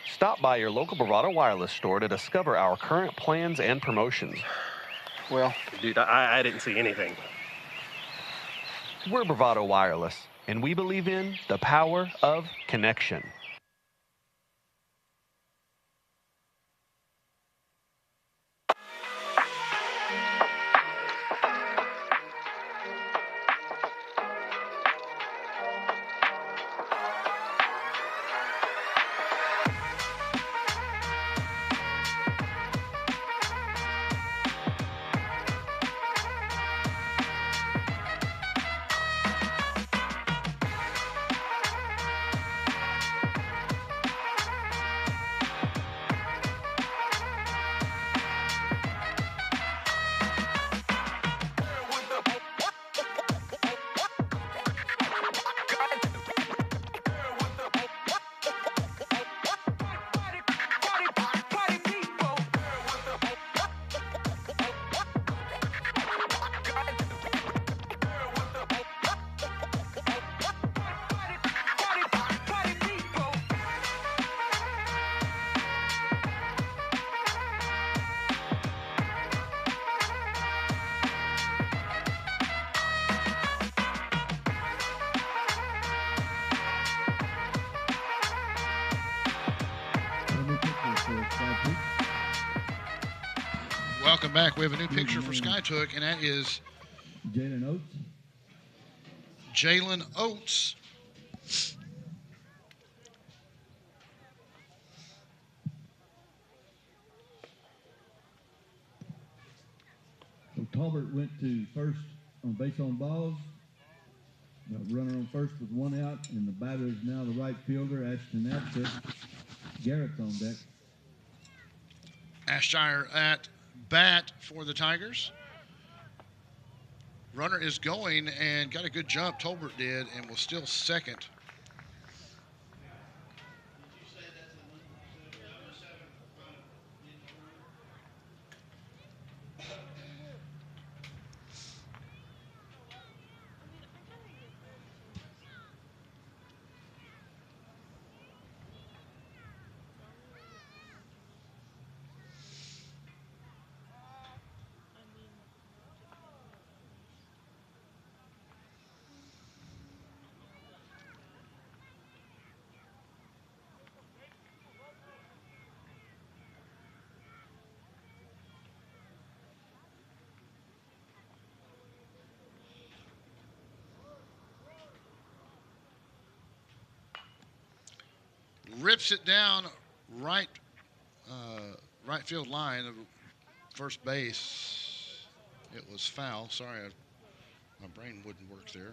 Stop by your local Bravado Wireless store to discover our current plans and promotions. Well, dude, I didn't see anything. We're Bravado Wireless, and we believe in the power of connection. Welcome back. We have a new picture for SkyTook, and that is Jalen Oates. Jalen Oates. So Talbert went to first on base on balls. Runner on first with one out, and the batter is now the right fielder, Ashton Ashire. Garrett's on deck. Ashire at bat for the Tigers. Runner is going and got a good jump, Tolbert did, and was still second. Rips it down right field line, first base. It was foul. Sorry, my brain wouldn't work there.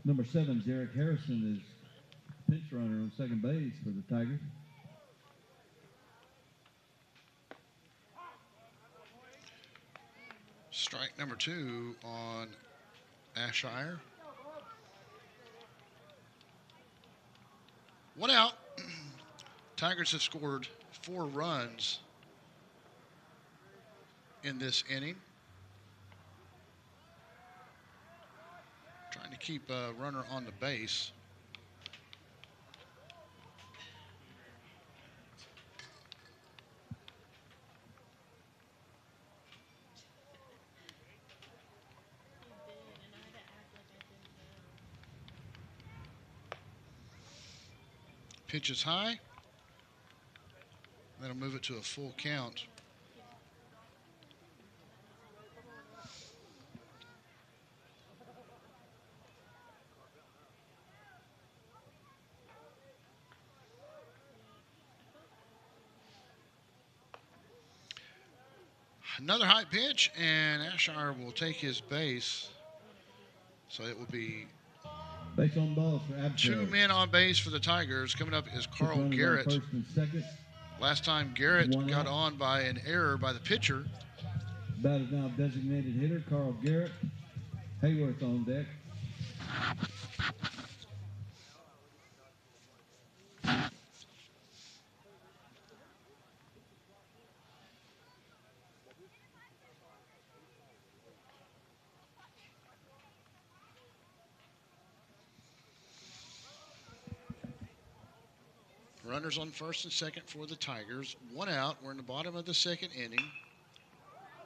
Number 7, Jarek Harrison, is pinch runner on second base for the Tigers. Strike number 2 on Ashire. 1 out. Tigers have scored 4 runs in this inning. Trying to keep a runner on the base. Pitch is high. That'll move it to a full count. Another high pitch, and Ashire will take his base. So it will be Base on balls for Abshire. 2 men on base for the Tigers. Coming up is Carl Garrett. First and second. Last time Garrett 1 got out. on by an error by the pitcher. Bat is now designated hitter, Carl Garrett. Hayworth on deck. Runners on first and second for the Tigers. 1 out. We're in the bottom of the second inning.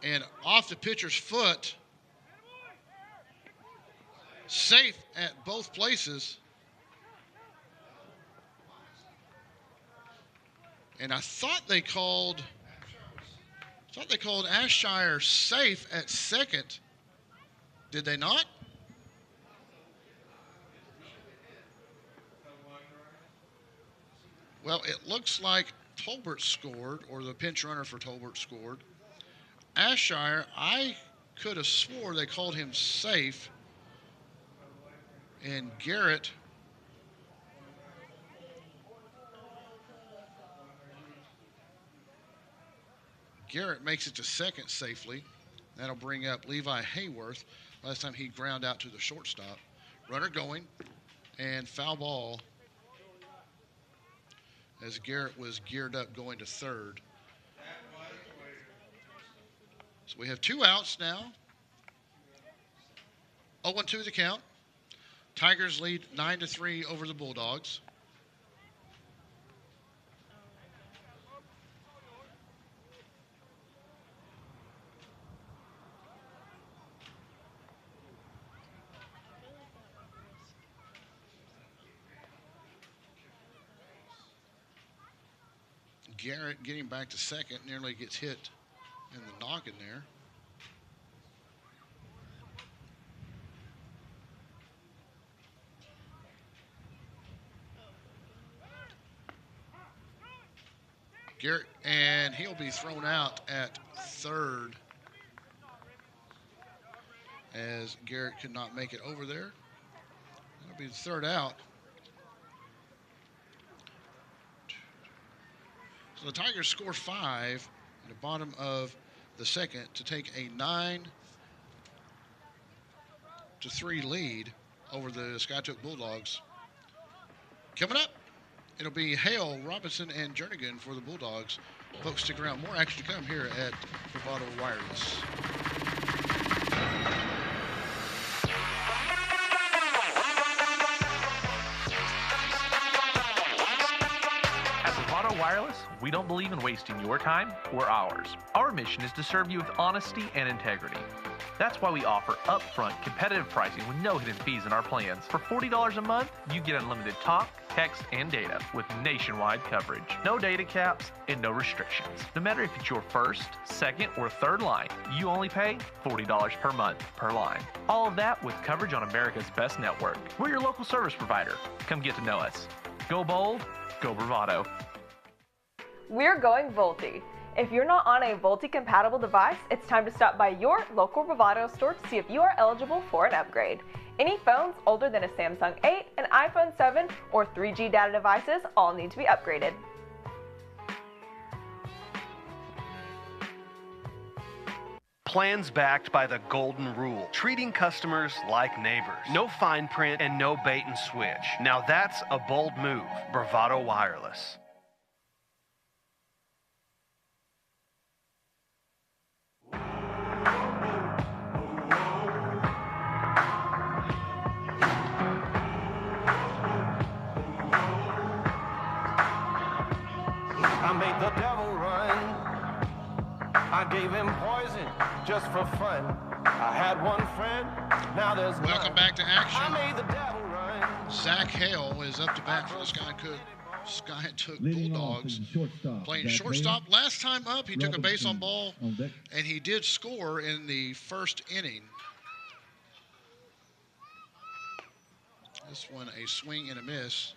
And off the pitcher's foot. Safe at both places. And I thought they called Ashire safe at second. Did they not? Well, it looks like Tolbert scored, or the pinch runner for Tolbert scored. Ashire, I could have swore they called him safe. And Garrett makes it to second safely. That'll bring up Levi Hayworth. Last time he ground out to the shortstop. Runner going, and foul ball as Garrett was geared up going to third. So we have 2 outs now. 0-2 the count. Tigers lead 9-3 over the Bulldogs. Garrett getting back to second, nearly gets hit in the noggin there. Garrett, and he'll be thrown out at third as Garrett could not make it over there. That'll be the third out. So the Tigers score 5 in the bottom of the second to take a 9-3 lead over the SKIATOOK Bulldogs. Coming up, it'll be Hale, Robinson, and Jernigan for the Bulldogs. Folks, stick around. More action to come here at Bravado Wireless. Wireless, we don't believe in wasting your time or ours. Our mission is to serve you with honesty and integrity. That's why we offer upfront competitive pricing with no hidden fees in our plans. For $40 a month, you get unlimited talk, text, and data with nationwide coverage. No data caps and no restrictions. No matter if it's your first, second, or third line, you only pay $40 per month per line. All of that with coverage on America's best network. We're your local service provider. Come get to know us. Go bold, go Bravado. We're going Volti. If you're not on a Volti-compatible device, it's time to stop by your local Bravado store to see if you are eligible for an upgrade. Any phones older than a Samsung 8, an iPhone 7, or 3G data devices all need to be upgraded. Plans backed by the golden rule, treating customers like neighbors. No fine print and no bait and switch. Now that's a bold move. Bravado Wireless. I made the devil run. I gave him poison just for fun. I had one friend, now there's none. Welcome back to action. I made the devil run. Zach Hale is up to bat for the SKIATOOK Bulldogs. Playing shortstop. Last time up, he took a base on ball, and he did score in the first inning. This one, a swing and a miss.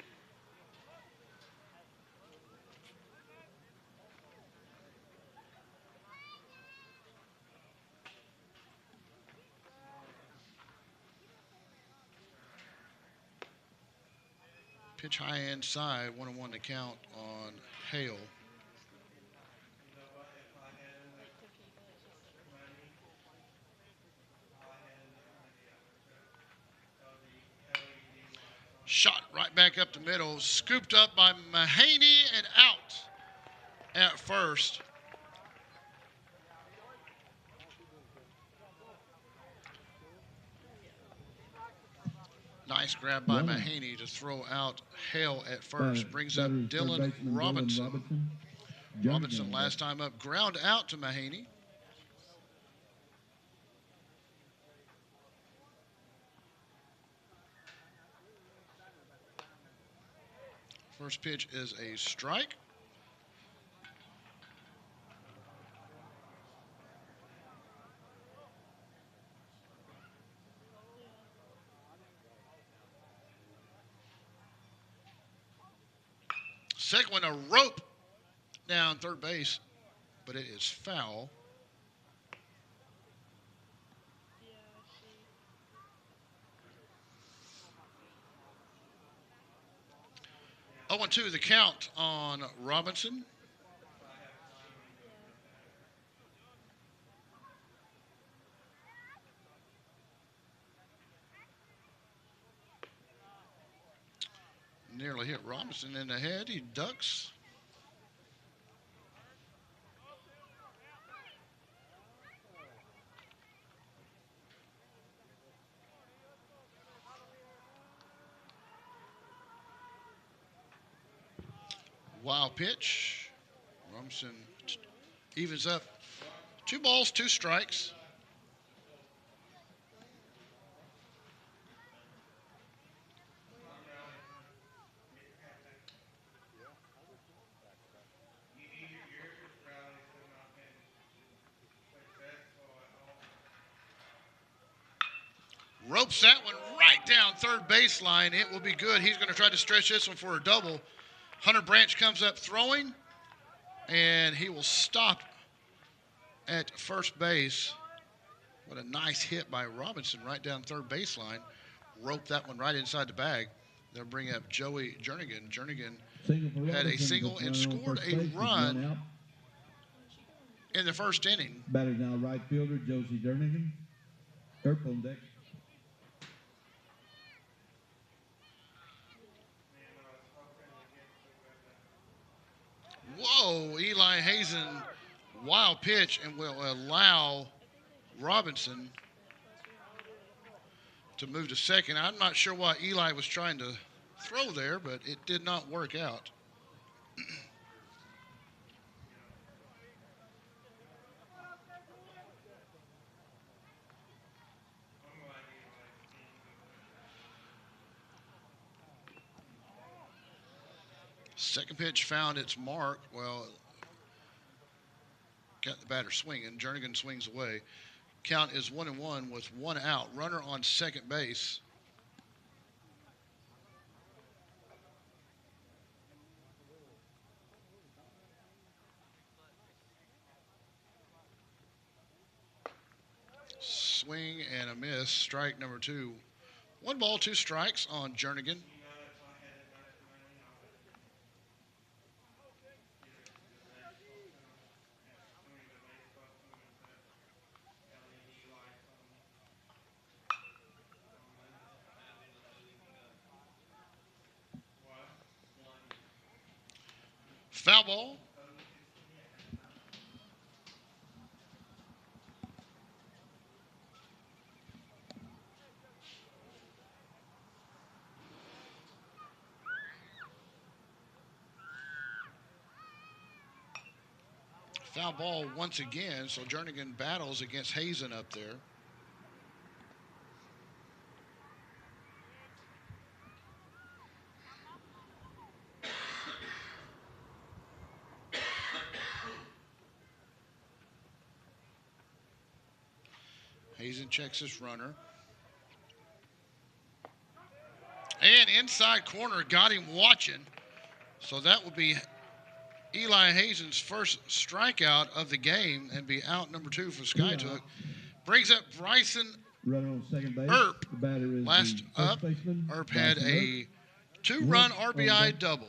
Pitch high inside, 1-1 to count on Hale. Shot right back up the middle, scooped up by Mahaney and out at first. Nice grab by Mahaney to throw out Hale at first. Brings up Dylan Robinson. Robinson last time up, ground out to Mahaney. First pitch is a strike. Second one, a rope down third base, but it is foul. Oh, 0-2 the count on Robinson. Nearly hit Robinson in the head. He ducks. Wild pitch. Robinson evens up. 2 balls, 2 strikes. Ropes that one right down third baseline. It will be good. He's going to try to stretch this one for a double. Hunter Branch comes up throwing, and he will stop at first base. What a nice hit by Robinson right down third baseline. Roped that one right inside the bag. They'll bring up Joey Jernigan. Jernigan had a single and scored a run in the first inning. Batter now right fielder Josie Jernigan. Earp on deck. Whoa, Eli Hazen, wild pitch, and will allow Robinson to move to second. I'm not sure what Eli was trying to throw there, but it did not work out. Second pitch found its mark. Well, got the batter swinging. Jernigan swings away. Count is 1-1 with 1 out. Runner on second base. Swing and a miss. Strike number 2. 1 ball, 2 strikes on Jernigan. Foul ball. Foul ball once again, so Jernigan battles against Hazen up there. Hazen checks his runner. And inside corner, got him watching. So that will be Eli Hazen's first strikeout of the game and be out number 2 for SKIATOOK. Brings up Bryson Runner on second base. Earp. The batter is Last the up, first baseman, Earp had Bryson a 2-run RBI double.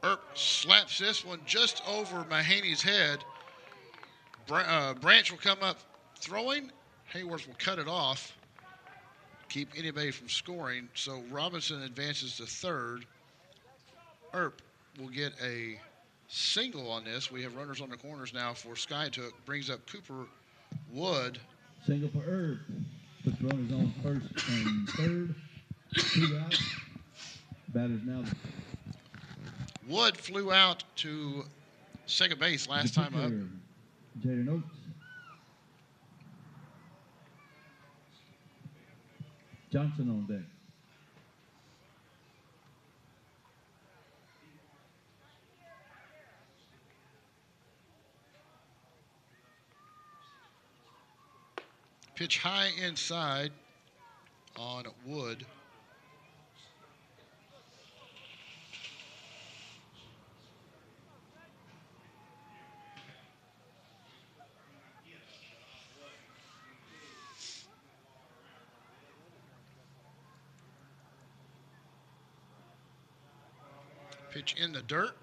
Earp slaps this one just over Mahaney's head. Branch will come up throwing. Hayworth will cut it off. Keep anybody from scoring. So Robinson advances to third. Earp will get a single on this. We have runners on the corners now for SKIATOOK. Brings up Cooper Wood. Single for Earp. Puts runners on first and third. 2 out. Batters now. Wood flew out to second base last time up. Jaden Oates. Johnson on deck. Pitch high inside on Wood. Pitch in the dirt.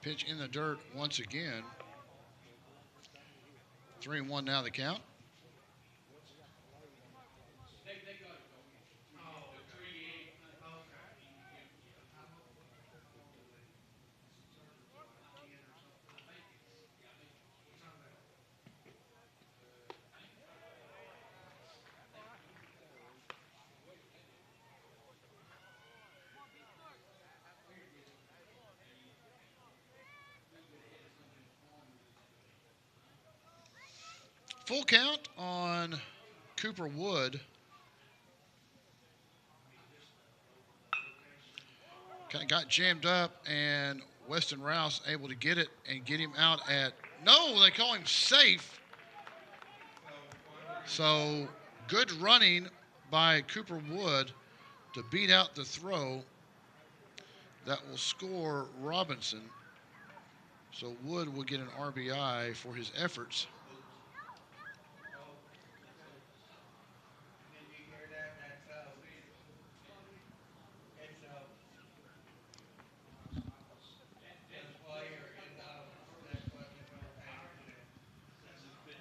Pitch in the dirt once again. 3-1 now the count. Full count on Cooper Wood. Kind of got jammed up, and Weston Rouse able to get it and get him out at, no, they call him safe. So good running by Cooper Wood to beat out the throw that will score Robinson. So Wood will get an RBI for his efforts.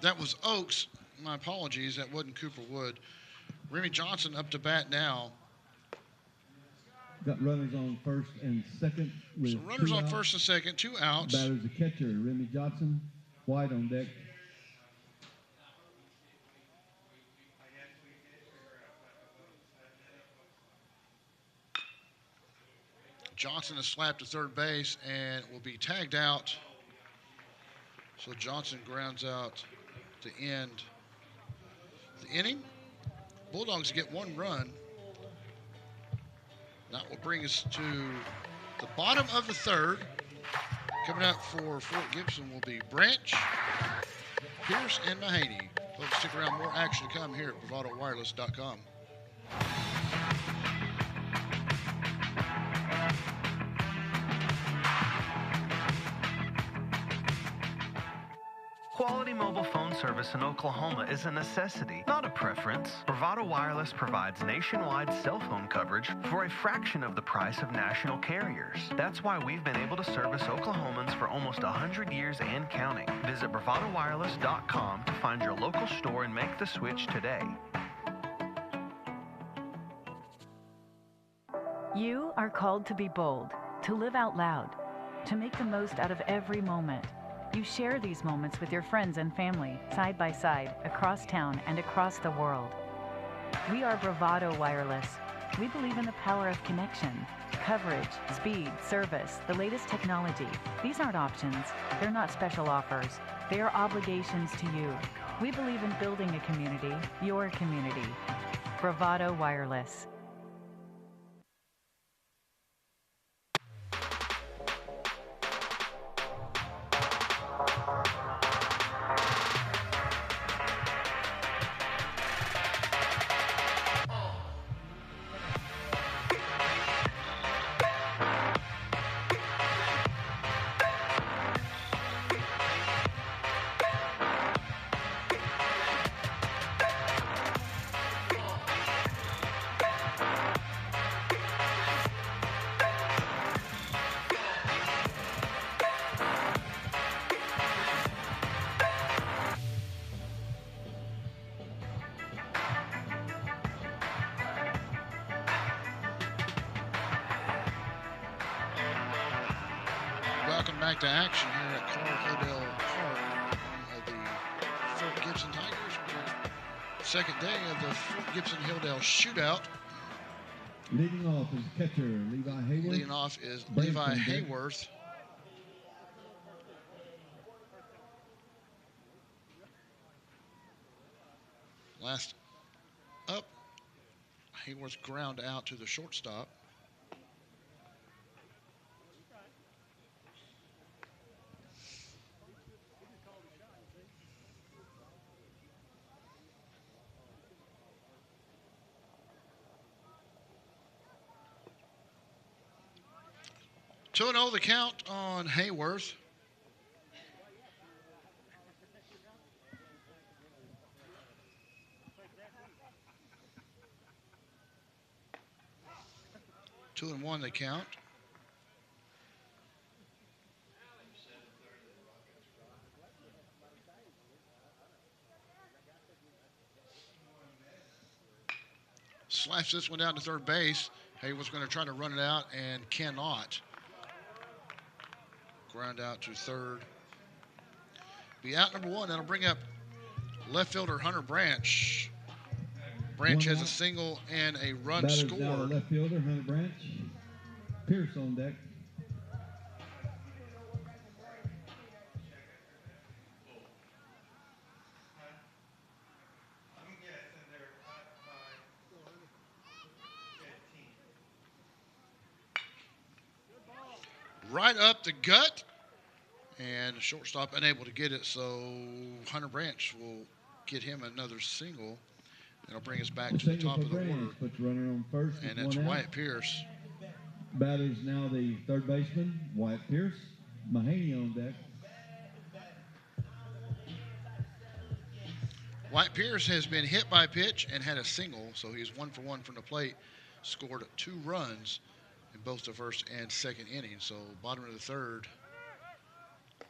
That was Oaks. My apologies. That wasn't Cooper Wood. Remy Johnson up to bat now. Got runners on first and second. So runners on first and second, 2 outs. Batters the catcher, Remy Johnson. White on deck. Johnson is slapped to third base and will be tagged out. So Johnson grounds out to end the inning. Bulldogs get 1 run. That will bring us to the Bottom of the third. Coming up for Fort Gibson will be Branch, Pierce, and Mahaney. Folks, stick around. More action to come here at bravadowireless.com. Quality mobile phone service in Oklahoma is a necessity, not a preference. Bravado Wireless provides nationwide cell phone coverage for a fraction of the price of national carriers. That's why we've been able to service Oklahomans for almost 100 years and counting. Visit bravadowireless.com to find your local store and make the switch today. You are called to be bold, to live out loud, to make the most out of every moment. You share these moments with your friends and family, side by side, across town and across the world. We are Bravado Wireless. We believe in the power of connection, coverage, speed, service, the latest technology. These aren't options. They're not special offers. They are obligations to you. We believe in building a community, your community. Bravado Wireless. Welcome back to action here at Hilldale Park of the Fort Gibson Tigers. Second day of the Fort Gibson Hilldale Shootout. Leading off is catcher Levi Hayworth. Leading off is Levi Hayworth. Last up, Hayworth ground out to the shortstop. Two and 0 the count on Hayworth. Two and 1 the count. Slaps this one down to third base. Hayworth's going to try to run it out and cannot. Ground out to third. Be out number one. That'll bring up left fielder Hunter Branch. Branch has a single and a run scored. Now the left fielder Hunter Branch. Pierce on deck. Right up the gut, and the shortstop unable to get it, so Hunter Branch will get him another single. That'll bring us back to the top of the order. Puts runner on first, and that's Wyatt Pierce. Batters now the third baseman, Wyatt Pierce. Mahaney on deck. Wyatt Pierce has been hit by a pitch and had a single, so he's 1 for 1 from the plate. Scored 2 runs in both the first and second innings. So bottom of the third.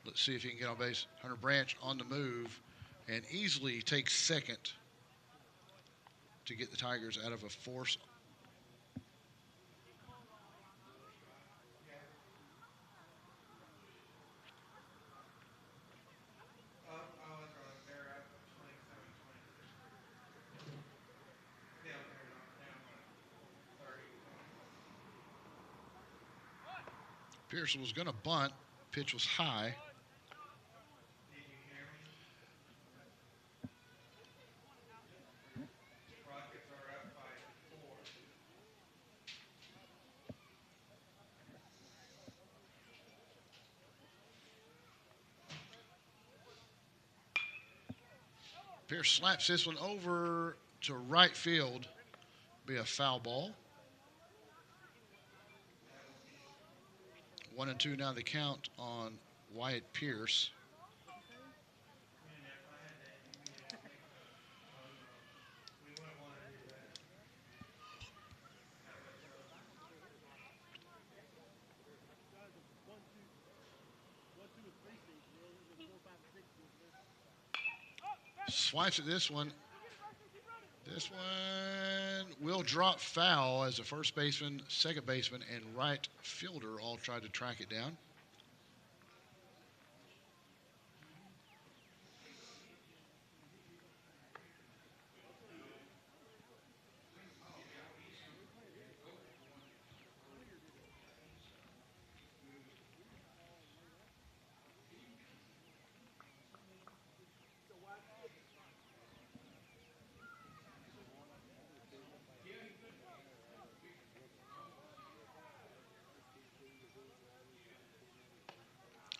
Let's see if he can get on base. Hunter Branch on the move and easily takes second to get the Tigers out of a force. Pearson was going to bunt. Pitch was high. Pierce slaps this one over to right field. Be a foul ball. 1-2 now the count on Wyatt Pierce. Swipes at this one. This one will drop foul as the first baseman, second baseman, and right fielder all tried to track it down.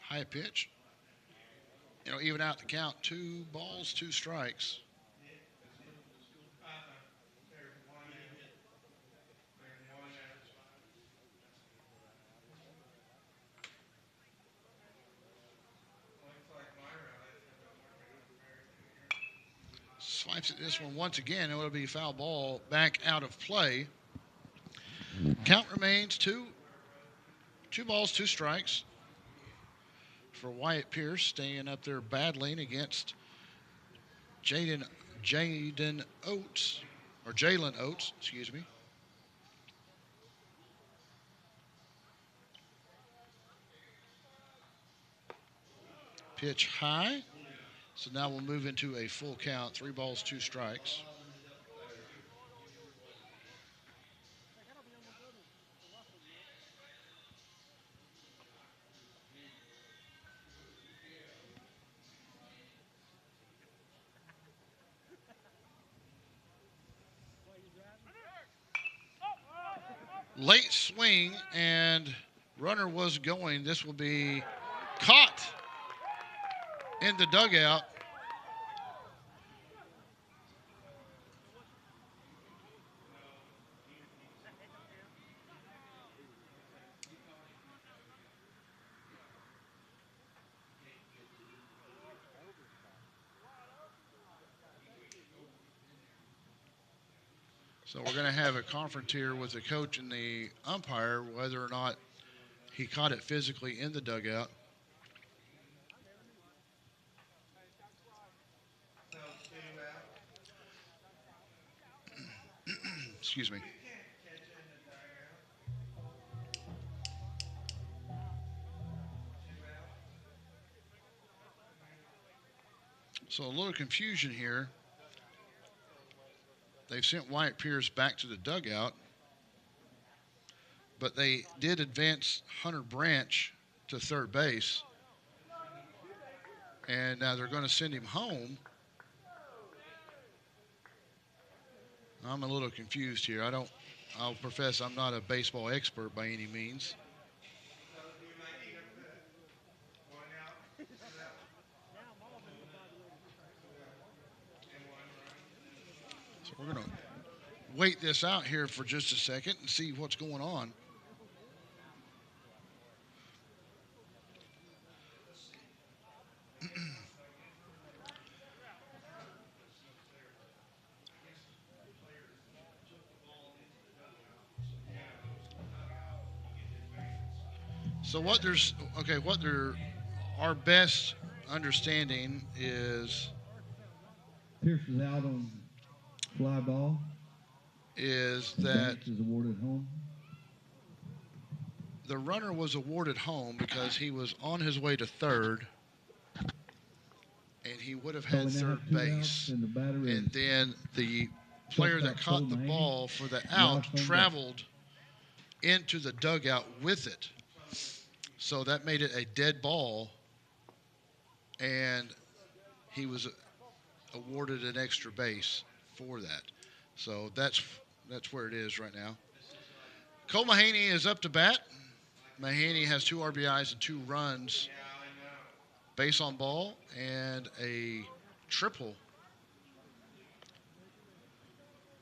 High pitch. It'll even out the count. 2 balls, 2 strikes. Swipes at this one once again. It will be foul ball back out of play. Count remains 2 balls, 2 strikes for Wyatt Pierce, staying up there battling against Jalen Oates, excuse me. Pitch high. So now we'll move into a full count, 3 balls, 2 strikes. Late swing, and runner was going. This will be caught in the dugout. So we're going to have a conference here with the coach and the umpire, whether or not he caught it physically in the dugout. Excuse me. So a little confusion here. They've sent Wyatt Pierce back to the dugout, but they did advance Hunter Branch to third base, and now they're going to send him home. I'm a little confused here. I'll profess I'm not a baseball expert by any means. So we're going to wait this out here for just a second and see what's going on. So our best understanding is Pierce is out on fly ball. Is that is awarded home. The runner was awarded home because he was on his way to third, and he would have had third base. And then the player that caught the ball for the out traveled into the dugout with it. So that made it a dead ball, and he was awarded an extra base for that. So that's where it is right now. Cole Mahaney is up to bat. Mahaney has 2 RBIs and 2 runs, base on ball, and a triple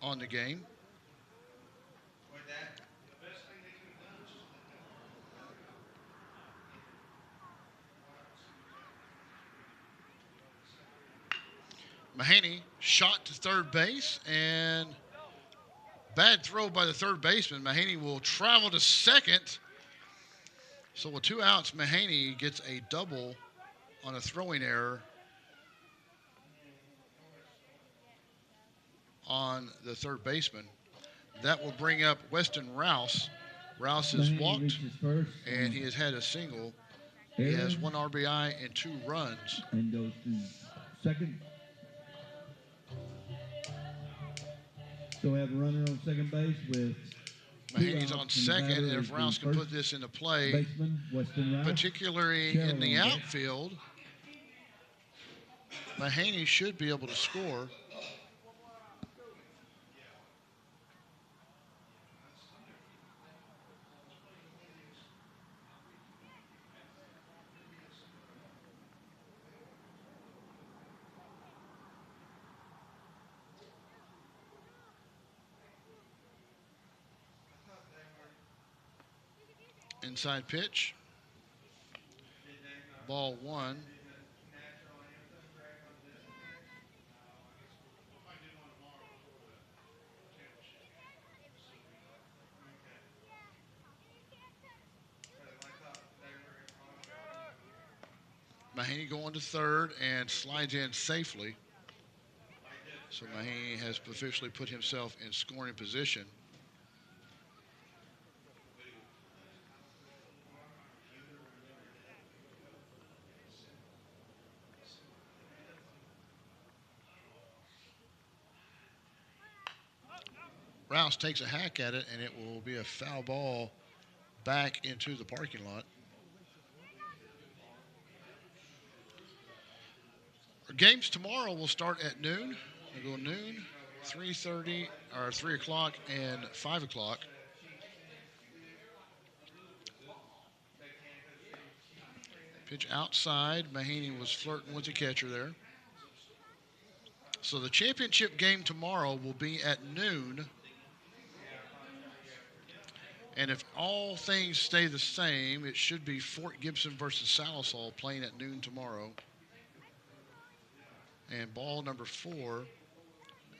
on the game. Mahaney shot to third base, and bad throw by the third baseman. Mahaney will travel to second. So with 2 outs, Mahaney gets a double on a throwing error on the third baseman. That will bring up Weston Rouse. Rouse has walked, and he has had a single. He has 1 RBI and 2 runs. And goes to second. So we have a runner on second base with Mahaney's on second, and if Rouse can put this into play, particularly in the outfield, Mahaney should be able to score. Inside pitch. Ball 1. Mahaney going to third and slides in safely. So Mahaney has officially put himself in scoring position. Rouse takes a hack at it, and it will be a foul ball back into the parking lot. Our games tomorrow will start at noon. We'll go noon, 3:30, or 3 o'clock, and 5 o'clock. Pitch outside. Mahaney was flirting with the catcher there. So the championship game tomorrow will be at noon. And if all things stay the same, it should be Fort Gibson versus Salisal playing at noon tomorrow. And ball number 4,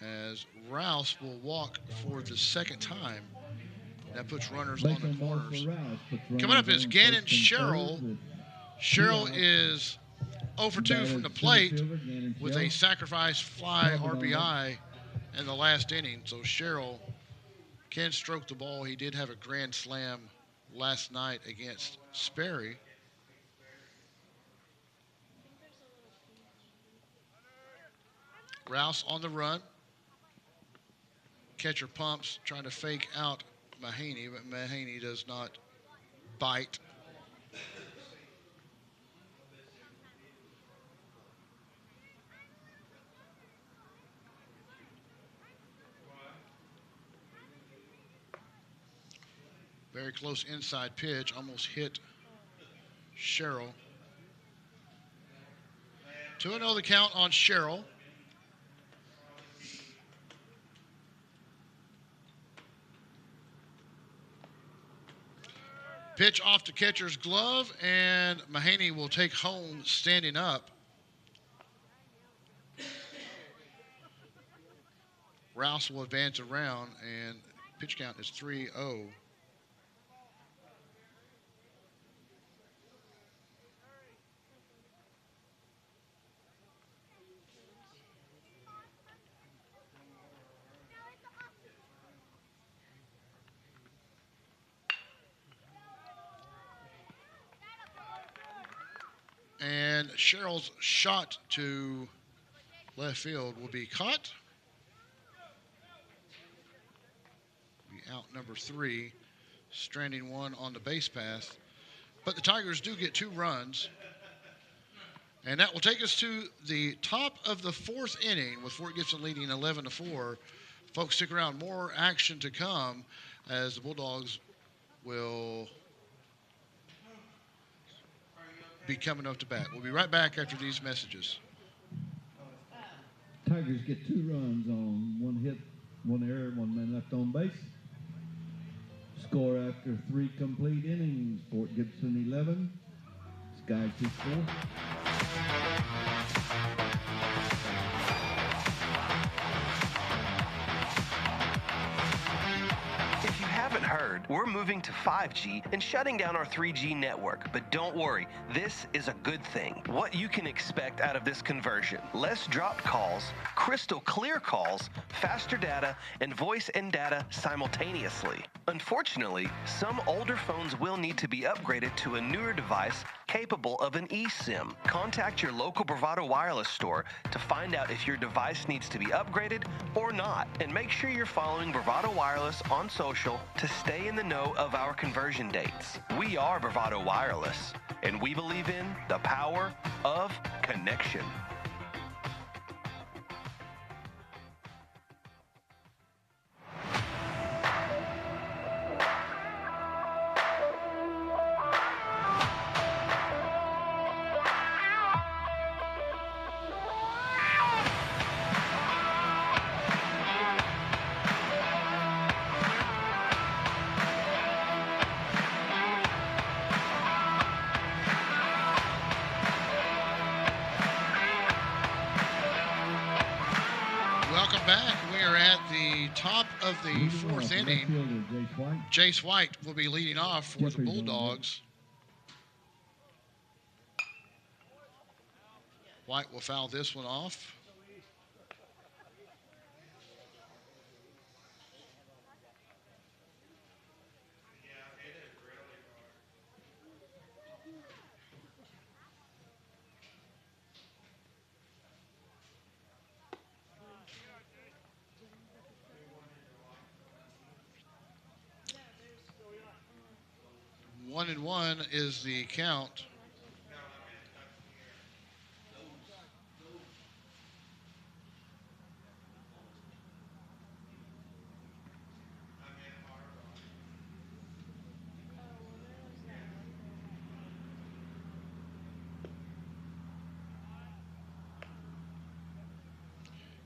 as Rouse will walk for the second time. That puts runners on the corners. Coming up is Gannon Sherrill. Sherrill is 0 for 2 from the plate with a sacrifice fly RBI in the last inning. So Sherrill can stroke the ball. He did have a grand slam last night against Sperry. Rouse on the run. Catcher pumps, trying to fake out Mahaney, but Mahaney does not bite. Very close inside pitch, almost hit Sherrill. 2-0 the count on Sherrill. Pitch off the catcher's glove, and Mahaney will take home standing up. Rouse will advance around, and pitch count is 3-0. And Sherrill's shot to left field will be caught. Be out number 3, stranding 1 on the base path. But the Tigers do get 2 runs. And that will take us to the top of the 4th inning with Fort Gibson leading 11-4. Folks, stick around. More action to come as the Bulldogs will be coming up to bat. We'll be right back after these messages. Tigers get 2 runs on 1 hit One error, one man left on base. Score after 3 complete innings, Fort Gibson 11, Skyatook 4. If you haven't heard, we're moving to 5G and shutting down our 3G network. But don't worry, this is a good thing. What you can expect out of this conversion: less dropped calls, crystal clear calls, faster data, and voice and data simultaneously. Unfortunately, some older phones will need to be upgraded to a newer device capable of an eSIM. Contact your local Bravado Wireless store to find out if your device needs to be upgraded or not. And make sure you're following Bravado Wireless on social to stay in the know of our conversion dates. We are Bravado Wireless, and we believe in the power of connection. Welcome back. We are at the top of the fourth inning. Jace White will be leading off for the Bulldogs. White will foul this one off. One and one is the count.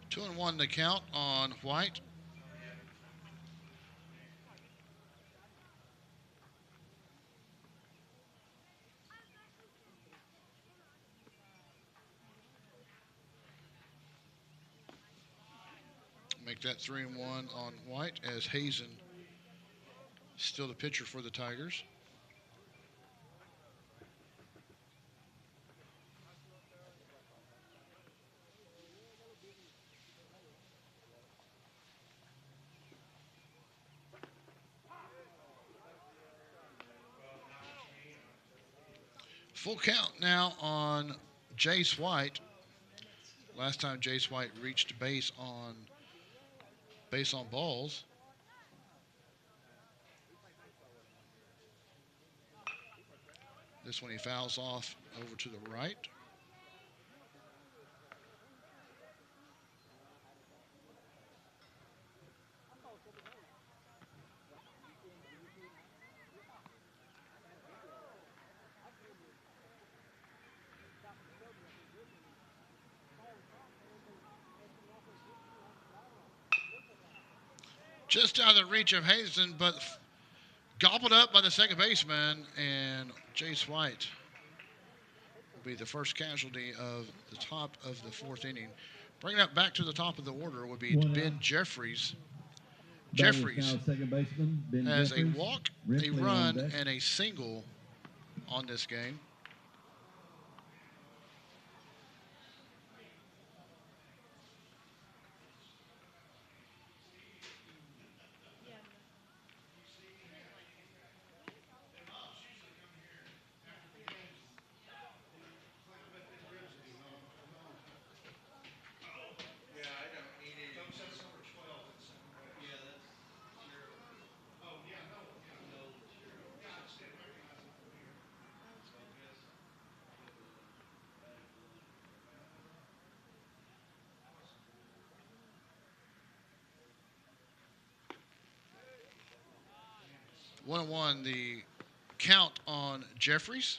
Two and one the count on White. Make that 3-1 on White as Hazen still the pitcher for the Tigers. Full count now on Jace White. Last time Jace White reached base on balls. This one he fouls off over to the right. Just out of the reach of Hazen, but gobbled up by the second baseman, and Jace White will be the first casualty of the top of the fourth inning. Bringing it back to the top of the order would be Ben Jeffries. Jeffries has a walk, a run, and a single on this game. One and one, the count on Jeffries.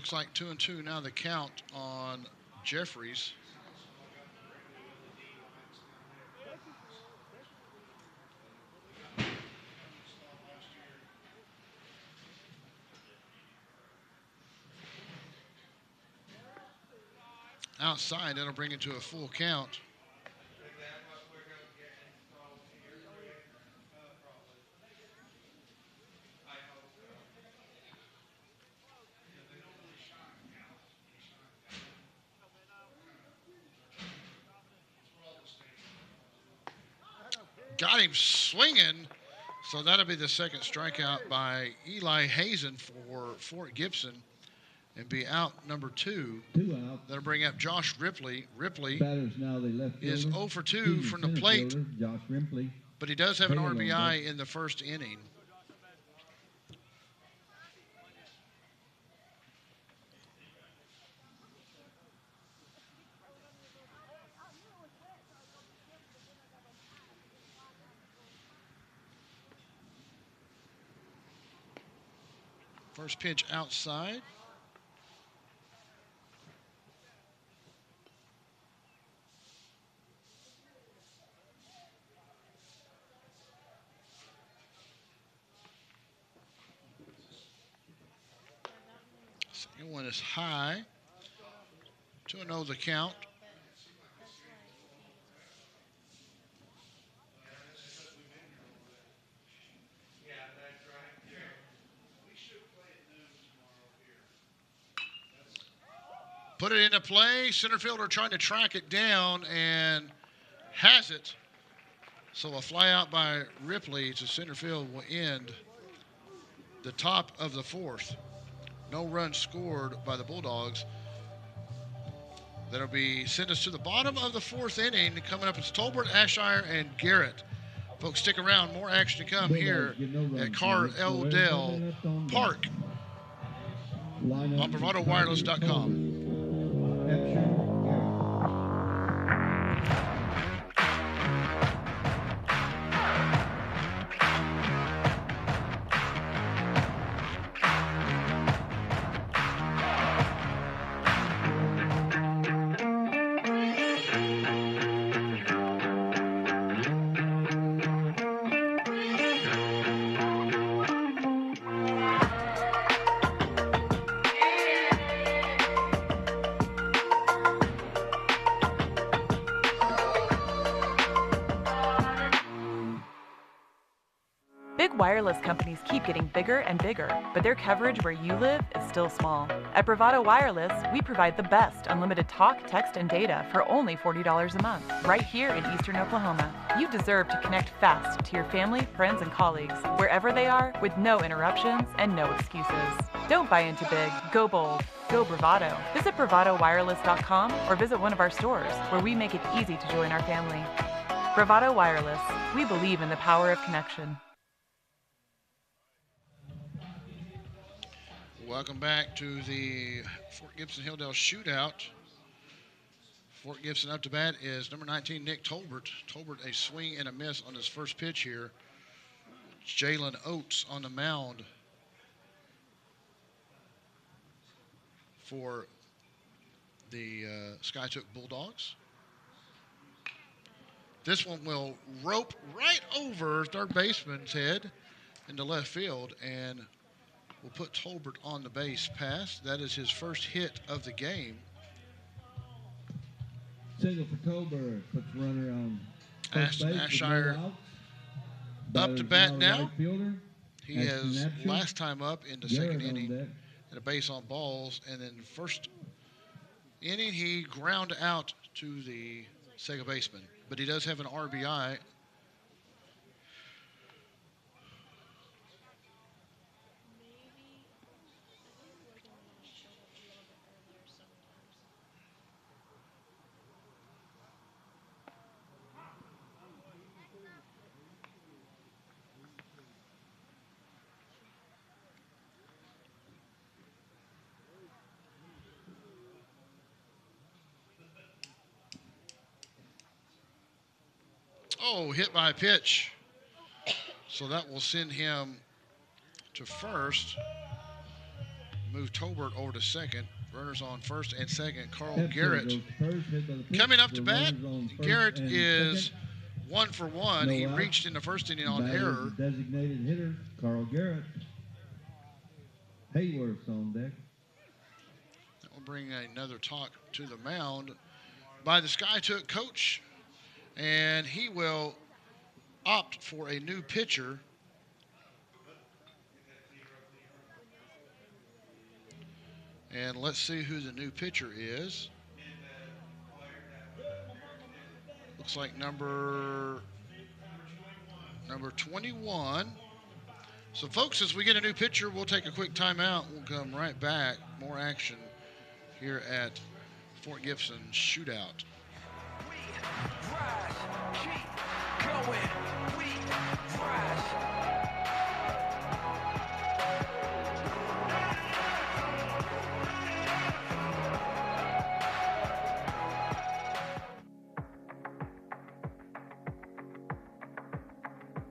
Looks like 2-2 now the count on Jeffries. Outside, that'll bring it to a full count. Got him swinging. So that'll be the second strikeout by Eli Hazen for Fort Gibson and be out number 2. 2 out. That'll bring up Josh Ripley. Ripley Batters now the left is fielder. 0 for 2 from the plate, Fielder, Josh Ripley. but he does have an Halo RBI back. in the first inning. First pitch outside. Second one is high. 2-0 the count. Put it into play. Center fielder trying to track it down and has it. So a fly out by Ripley to center field will end the top of the 4th. No runs scored by the Bulldogs. That'll be send us to the bottom of the 4th inning. Coming up, it's Tolbert, Ashire, and Garrett. Folks, stick around. More action to come here at Hilldale Park on BravadoWireless.com. Big wireless companies keep getting bigger and bigger, but their coverage where you live is still small. At Bravado Wireless, we provide the best unlimited talk, text, and data for only $40 a month, right here in Eastern Oklahoma. You deserve to connect fast to your family, friends, and colleagues, wherever they are, with no interruptions and no excuses. Don't buy into big, go bold, go Bravado. Visit BravadoWireless.com or visit one of our stores, where we make it easy to join our family. Bravado Wireless, we believe in the power of connection. Welcome back to the Fort Gibson Hilldale Shootout. Fort Gibson up to bat is number 19, Nick Tolbert. Tolbert a swing and a miss on his first pitch here. Jalen Oates on the mound for the SKIATOOK Bulldogs. This one will rope right over third baseman's head into left field, and we'll put Tolbert on the base pass. That is his first hit of the game. Single for Tolbert, puts runner on first base. Ashire up to bat now. He is last time up in the second inning at a base on balls, and then first inning he ground out to the second baseman, but he does have an RBI. Oh, hit by a pitch. So that will send him to first. move Tolbert over to second. Runners on first and second. Carl Pepsi Garrett goes first, hit by the pitch. coming up to The bat. runners on first Garrett and is second. 1 for 1. No He out. reached in the first inning on Batter is error. the designated hitter, Carl Garrett. Hayworth's on deck. That will bring another talk to the mound by the SKIATOOK coach, and he will opt for a new pitcher. And let's see who the new pitcher is. Looks like number 21. So, folks, as we get a new pitcher, we'll take a quick timeout. We'll come right back. More action here at Fort Gibson Shootout.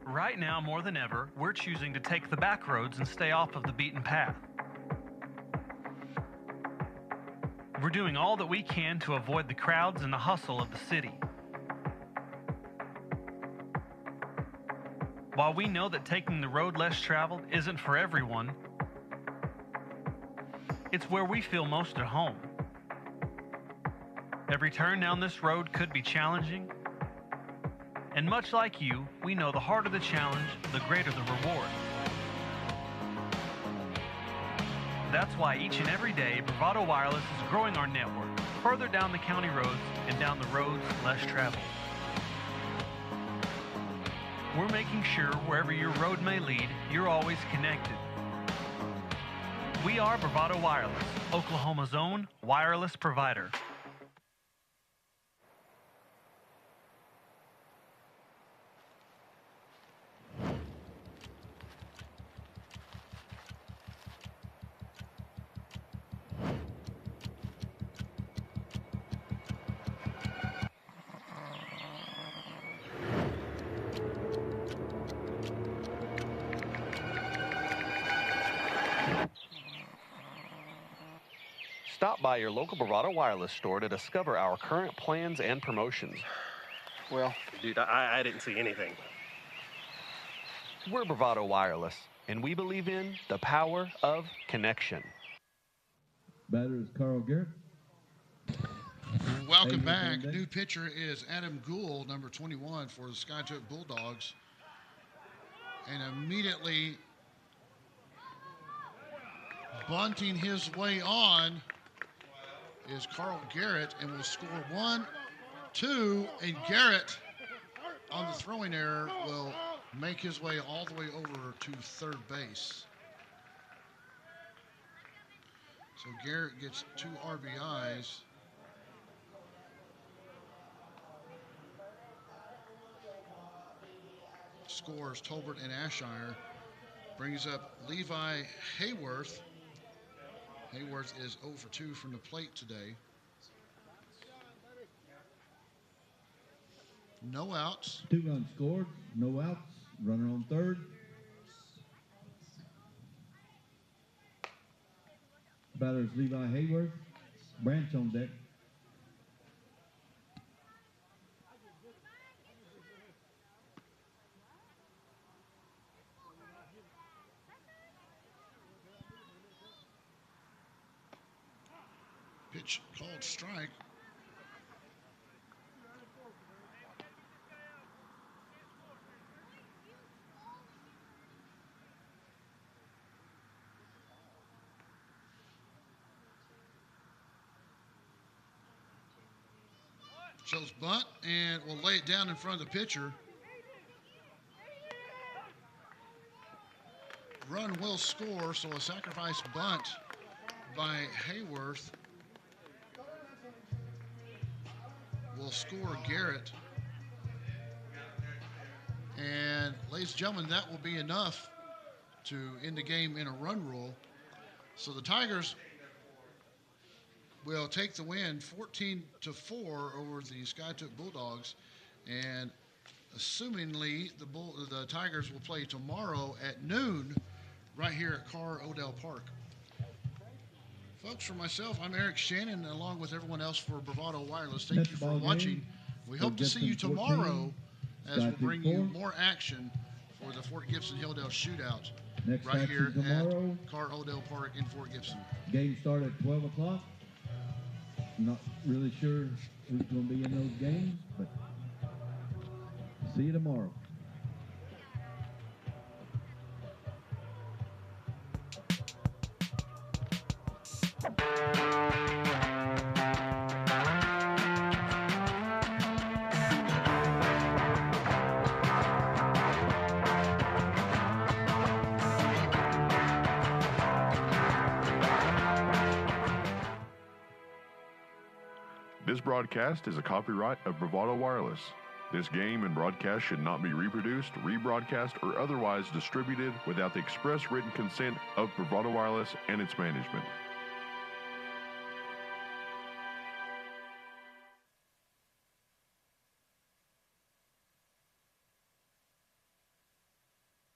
Right now, more than ever, we're choosing to take the back roads and stay off of the beaten path. We're doing all that we can to avoid the crowds and the hustle of the city. While we know that taking the road less traveled isn't for everyone, it's where we feel most at home. Every turn down this road could be challenging, and much like you, we know the harder the challenge, the greater the reward. That's why each and every day, Bravado Wireless is growing our network further down the county roads and down the roads less traveled. We're making sure wherever your road may lead, you're always connected. We are Bravado Wireless, Oklahoma's own wireless provider. Stop by your local Bravado Wireless store to discover our current plans and promotions. Well, dude, I didn't see anything. We're Bravado Wireless, and we believe in the power of connection. Batter is Carl Garrett. Welcome back. New pitcher is Adam Gould, number 21 for the SKIATOOK Bulldogs. And immediately bunting his way on is Carl Garrett, and will score 1, 2, and Garrett on the throwing error will make his way all the way over to third base. So Garrett gets 2 RBIs. Scores Tolbert and Ashire. Brings up Levi Hayworth. Hayworth is 0 for 2 from the plate today. No outs. 2 runs scored, no outs, runner on third. Batter is Levi Hayworth. Branch on deck. Pitch called strike. Shows bunt and will lay it down in front of the pitcher. Run will score, so a sacrifice bunt by Hayworth will score Garrett. And ladies and gentlemen, that will be enough to end the game in a run rule. So the Tigers will take the win 14-4 over the SKIATOOK Bulldogs. And assumingly the Tigers will play tomorrow at noon right here at Carr Odell Park. Folks, for myself, I'm Eric Shannon, along with everyone else for Bravado Wireless. Thank you for watching. We hope to see you tomorrow as we'll bring you more action for the Fort Gibson Hilldale Shootout right here at Car Odell Park in Fort Gibson. Games start at 12 o'clock. Not really sure who's going to be in those games, but see you tomorrow. This broadcast is a copyright of Bravado Wireless. This game and broadcast should not be reproduced, rebroadcast, or otherwise distributed without the express written consent of Bravado Wireless and its management.